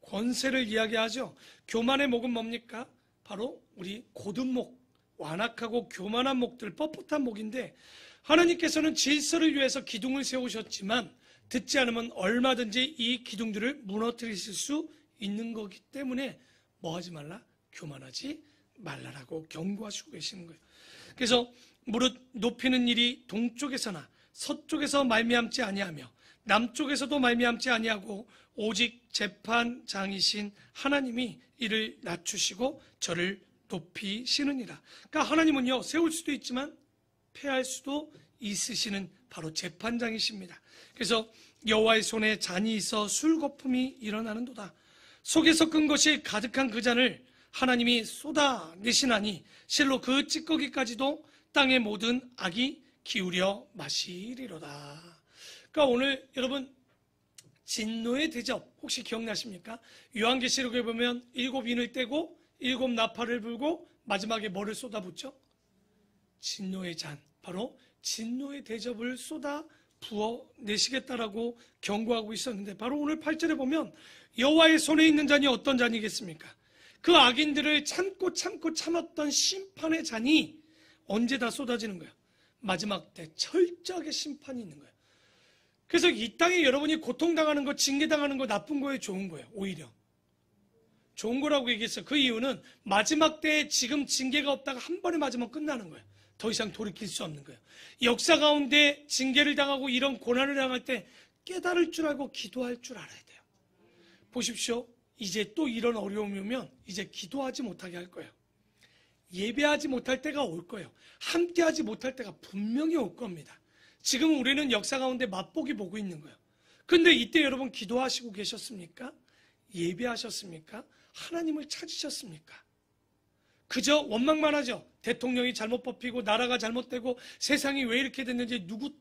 권세를 이야기하죠. 교만의 목은 뭡니까? 바로 우리 곧은 목, 완악하고 교만한 목들, 뻣뻣한 목인데, 하나님께서는 질서를 위해서 기둥을 세우셨지만 듣지 않으면 얼마든지 이 기둥들을 무너뜨리실 수 있는 거기 때문에 뭐 하지 말라? 교만하지 말라라고 경고하시고 계시는 거예요. 그래서 무릇 높이는 일이 동쪽에서나 서쪽에서 말미암지 아니하며 남쪽에서도 말미암지 아니하고 오직 재판장이신 하나님이 이를 낮추시고 저를 높이시느니라. 그러니까 하나님은요, 세울 수도 있지만 폐할 수도 있으시는 바로 재판장이십니다. 그래서 여호와의 손에 잔이 있어 술거품이 일어나는도다. 속에서 끈 것이 가득한 그 잔을 하나님이 쏟아내시나니 실로 그 찌꺼기까지도 땅의 모든 악이 기울여 마시리로다. 그러니까 오늘 여러분, 진노의 대접 혹시 기억나십니까? 요한계시록에 보면 7인을 떼고 일곱 나팔을 불고 마지막에 뭐를 쏟아붓죠? 진노의 잔, 바로 진노의 대접을 쏟아 부어내시겠다라고 경고하고 있었는데, 바로 오늘 8절에 보면 여호와의 손에 있는 잔이 어떤 잔이겠습니까? 그 악인들을 참고 참았던 심판의 잔이 언제 다 쏟아지는 거예요? 마지막 때 철저하게 심판이 있는 거예요. 그래서 이 땅에 여러분이 고통당하는 거, 징계당하는 거 나쁜 거예요, 좋은 거예요? 오히려 좋은 거라고 얘기했어요. 그 이유는 마지막 때에 지금 징계가 없다가 한 번에 맞으면 끝나는 거예요. 더 이상 돌이킬 수 없는 거예요. 역사 가운데 징계를 당하고 이런 고난을 당할 때 깨달을 줄 알고 기도할 줄 알아야 돼요. 보십시오. 이제 또 이런 어려움이 오면 이제 기도하지 못하게 할 거예요. 예배하지 못할 때가 올 거예요. 함께하지 못할 때가 분명히 올 겁니다. 지금 우리는 역사 가운데 맛보기 보고 있는 거예요. 근데 이때 여러분 기도하시고 계셨습니까? 예배하셨습니까? 하나님을 찾으셨습니까? 그저 원망만 하죠. 대통령이 잘못 뽑히고 나라가 잘못되고 세상이 왜 이렇게 됐는지 누구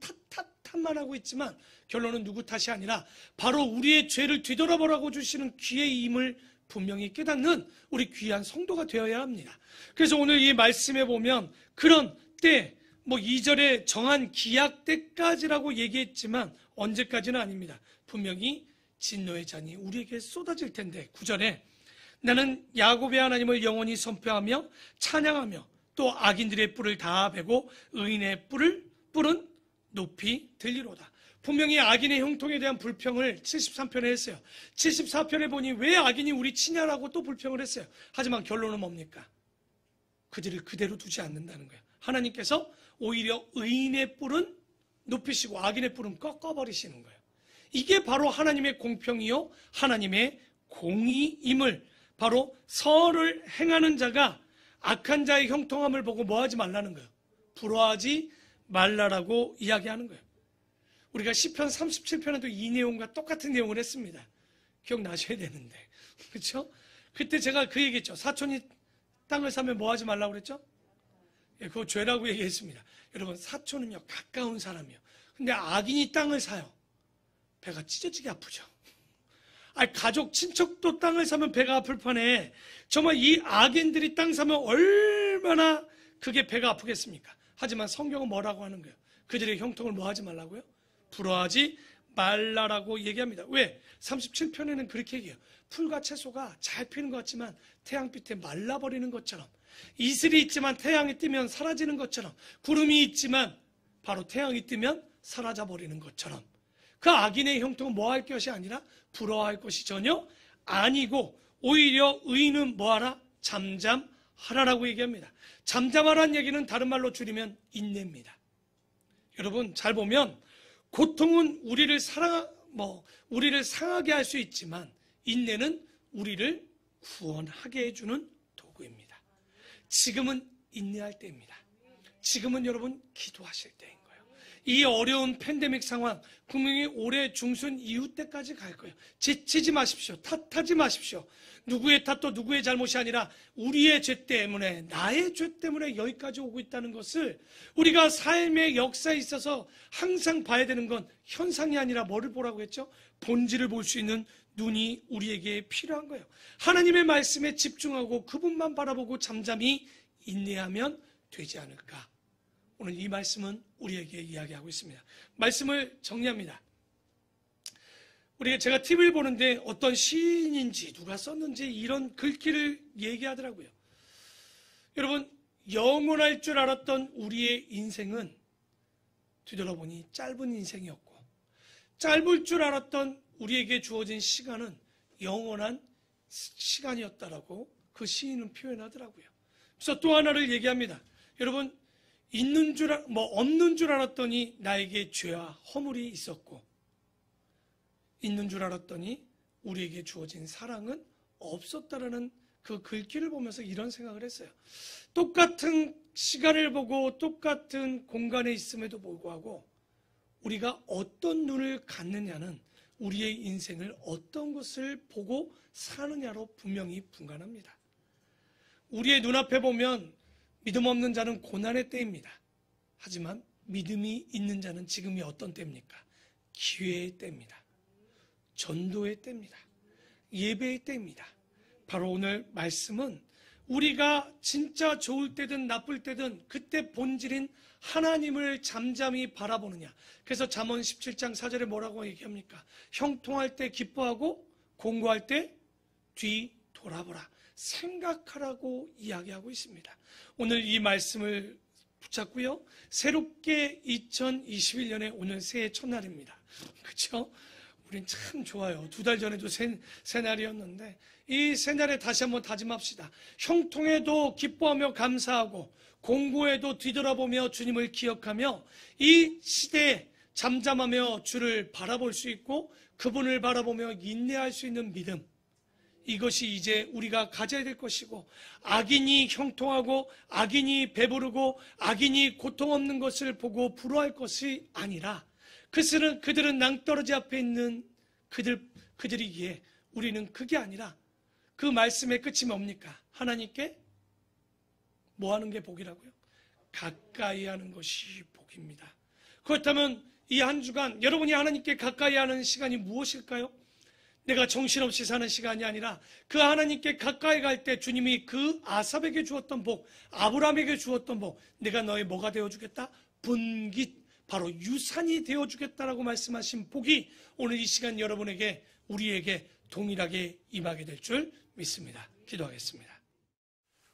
탓만 하고 있지만 결론은 누구 탓이 아니라 바로 우리의 죄를 뒤돌아보라고 주시는 귀의 힘을 분명히 깨닫는 우리 귀한 성도가 되어야 합니다. 그래서 오늘 이 말씀에 보면 그런 때, 2절에 정한 기약 때까지라고 얘기했지만 언제까지는 아닙니다. 분명히 진노의 잔이 우리에게 쏟아질 텐데 9절에 나는 야곱의 하나님을 영원히 선포하며 찬양하며 또 악인들의 뿔을 다 베고 의인의 뿔은 높이 들리로다. 분명히 악인의 형통에 대한 불평을 73편에 했어요. 74편에 보니 왜 악인이 우리 치냐라고 또 불평을 했어요. 하지만 결론은 뭡니까? 그들을 그대로 두지 않는다는 거예요. 하나님께서 오히려 의인의 뿔은 높이시고 악인의 뿔은 꺾어버리시는 거예요. 이게 바로 하나님의 공평이요 하나님의 공의임을, 바로 선을 행하는 자가 악한 자의 형통함을 보고 뭐하지 말라는 거예요? 부러워하지 말라라고 이야기하는 거예요. 우리가 시편 37편에도 이 내용과 똑같은 내용을 했습니다. 기억나셔야 되는데, 그렇죠? 그때 제가 그 얘기했죠. 사촌이 땅을 사면 뭐하지 말라고 그랬죠? 예, 그거 죄라고 얘기했습니다. 여러분, 사촌은요 가까운 사람이요. 근데 악인이 땅을 사요. 배가 찢어지게 아프죠. 가족, 친척도 땅을 사면 배가 아플 판에 정말 이 악인들이 땅 사면 얼마나 그게 배가 아프겠습니까? 하지만 성경은 뭐라고 하는 거예요? 그들의 형통을 뭐 하지 말라고요? 부러워하지 말라라고 얘기합니다. 왜? 37편에는 그렇게 얘기해요. 풀과 채소가 잘 피는 것 같지만 태양빛에 말라버리는 것처럼, 이슬이 있지만 태양이 뜨면 사라지는 것처럼, 구름이 있지만 바로 태양이 뜨면 사라져버리는 것처럼, 그 악인의 형통은 뭐 할 것이 아니라 부러워할 것이 전혀 아니고 오히려 의인은 뭐하라? 잠잠하라라고 얘기합니다. 잠잠하라는 얘기는 다른 말로 줄이면 인내입니다. 여러분 잘 보면 고통은 우리를 상하게 할 수 있지만 인내는 우리를 구원하게 해주는 도구입니다. 지금은 인내할 때입니다. 지금은 여러분 기도하실 때인 거예요. 이 어려운 팬데믹 상황 분명히 올해 중순 이후 때까지 갈 거예요. 지치지 마십시오. 탓하지 마십시오. 누구의 탓도 누구의 잘못이 아니라 우리의 죄 때문에, 나의 죄 때문에 여기까지 오고 있다는 것을 우리가 삶의 역사에 있어서 항상 봐야 되는 건 현상이 아니라 뭐를 보라고 했죠? 본질을 볼 수 있는 눈이 우리에게 필요한 거예요. 하나님의 말씀에 집중하고 그분만 바라보고 잠잠히 인내하면 되지 않을까. 오늘 이 말씀은 우리에게 이야기하고 있습니다. 말씀을 정리합니다. 제가 TV를 보는데 어떤 시인인지 누가 썼는지 이런 글귀를 얘기하더라고요. 여러분, 영원할 줄 알았던 우리의 인생은 뒤돌아보니 짧은 인생이었고, 짧을 줄 알았던 우리에게 주어진 시간은 영원한 시간이었다라고 그 시인은 표현하더라고요. 그래서 또 하나를 얘기합니다. 여러분, 없는 줄 알았더니 나에게 죄와 허물이 있었고, 있는 줄 알았더니 우리에게 주어진 사랑은 없었다라는 그 글귀를 보면서 이런 생각을 했어요. 똑같은 시간을 보고 똑같은 공간에 있음에도 불구하고 우리가 어떤 눈을 갖느냐는 우리의 인생을 어떤 것을 보고 사느냐로 분명히 분간합니다. 우리의 눈앞에 보면 믿음 없는 자는 고난의 때입니다. 하지만 믿음이 있는 자는 지금이 어떤 때입니까? 기회의 때입니다. 전도의 때입니다. 예배의 때입니다. 바로 오늘 말씀은 우리가 진짜 좋을 때든 나쁠 때든 그때 본질인 하나님을 잠잠히 바라보느냐. 그래서 잠언 17장 4절에 뭐라고 얘기합니까? 형통할 때 기뻐하고 공고할 때 뒤돌아보라. 생각하라고 이야기하고 있습니다. 오늘 이 말씀을 붙잡고요. 새롭게 2021년에 오늘 새해 첫날입니다. 그렇죠? 우린 참 좋아요. 2달 전에도 새날이었는데 이 새날에 다시 한번 다짐합시다. 형통에도 기뻐하며 감사하고 공고에도 뒤돌아보며 주님을 기억하며 이 시대에 잠잠하며 주를 바라볼 수 있고 그분을 바라보며 인내할 수 있는 믿음, 이것이 이제 우리가 가져야 될 것이고, 악인이 형통하고 악인이 배부르고 악인이 고통 없는 것을 보고 부러워할 것이 아니라 그들은 낭떠러지 앞에 있는 그들이기에 우리는 그게 아니라 그 말씀의 끝이 뭡니까? 하나님께 뭐 하는 게 복이라고요? 가까이 하는 것이 복입니다. 그렇다면 이 한 주간 여러분이 하나님께 가까이 하는 시간이 무엇일까요? 내가 정신없이 사는 시간이 아니라 그 하나님께 가까이 갈 때 주님이 그 아삽에게 주었던 복, 아브라함에게 주었던 복, 내가 너의 뭐가 되어주겠다? 분깃, 바로 유산이 되어주겠다라고 말씀하신 복이 오늘 이 시간 여러분에게, 우리에게 동일하게 임하게 될 줄 믿습니다. 기도하겠습니다.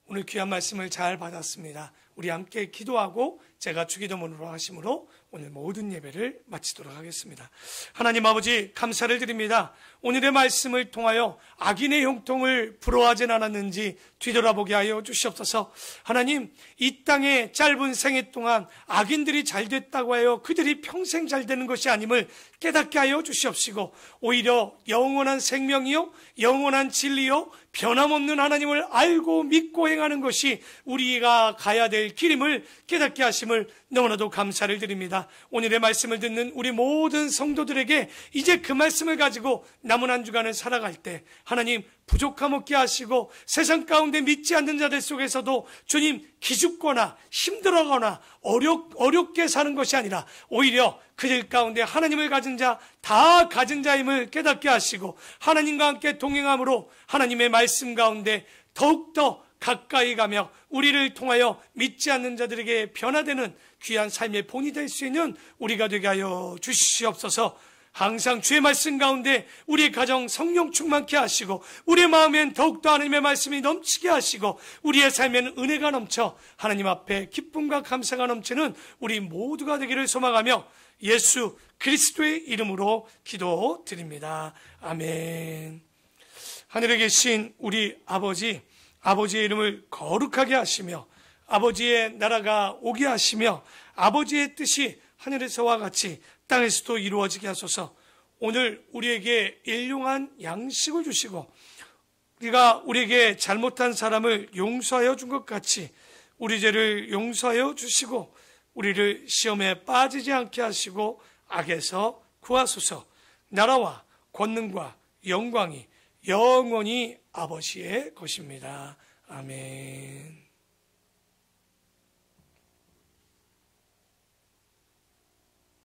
오늘 귀한 말씀을 잘 받았습니다. 우리 함께 기도하고 제가 주기도문으로 하심으로 오늘 모든 예배를 마치도록 하겠습니다. 하나님 아버지, 감사를 드립니다. 오늘의 말씀을 통하여 악인의 형통을 부러워하진 않았는지 뒤돌아보게 하여 주시옵소서. 하나님, 이 땅의 짧은 생애 동안 악인들이 잘 됐다고 하여 그들이 평생 잘 되는 것이 아님을 깨닫게 하여 주시옵시고, 오히려 영원한 생명이요 영원한 진리요 변함없는 하나님을 알고 믿고 행하는 것이 우리가 가야 될 길임을 깨닫게 하심을 너무나도 감사를 드립니다. 오늘의 말씀을 듣는 우리 모든 성도들에게 이제 그 말씀을 가지고 남은 한 주간을 살아갈 때 하나님 부족함 없게 하시고, 세상 가운데 믿지 않는 자들 속에서도 주님 기죽거나 힘들어거나 어렵게 사는 것이 아니라 오히려 그들 가운데 하나님을 가진 자, 다 가진 자임을 깨닫게 하시고, 하나님과 함께 동행함으로 하나님의 말씀 가운데 더욱더 가까이 가며 우리를 통하여 믿지 않는 자들에게 변화되는 귀한 삶의 본이 될 수 있는 우리가 되게 하여 주시옵소서. 항상 주의 말씀 가운데 우리의 가정 성령 충만케 하시고, 우리의 마음엔 더욱더 하나님의 말씀이 넘치게 하시고, 우리의 삶에는 은혜가 넘쳐 하나님 앞에 기쁨과 감사가 넘치는 우리 모두가 되기를 소망하며 예수 그리스도의 이름으로 기도드립니다. 아멘. 하늘에 계신 우리 아버지, 아버지의 이름을 거룩하게 하시며 아버지의 나라가 오게 하시며 아버지의 뜻이 하늘에서와 같이 땅에서도 이루어지게 하소서. 오늘 우리에게 일용한 양식을 주시고 우리에게 잘못한 사람을 용서하여 준 것 같이 우리 죄를 용서하여 주시고 우리를 시험에 빠지지 않게 하시고 악에서 구하소서. 나라와 권능과 영광이 영원히 아버지의 것입니다. 아멘.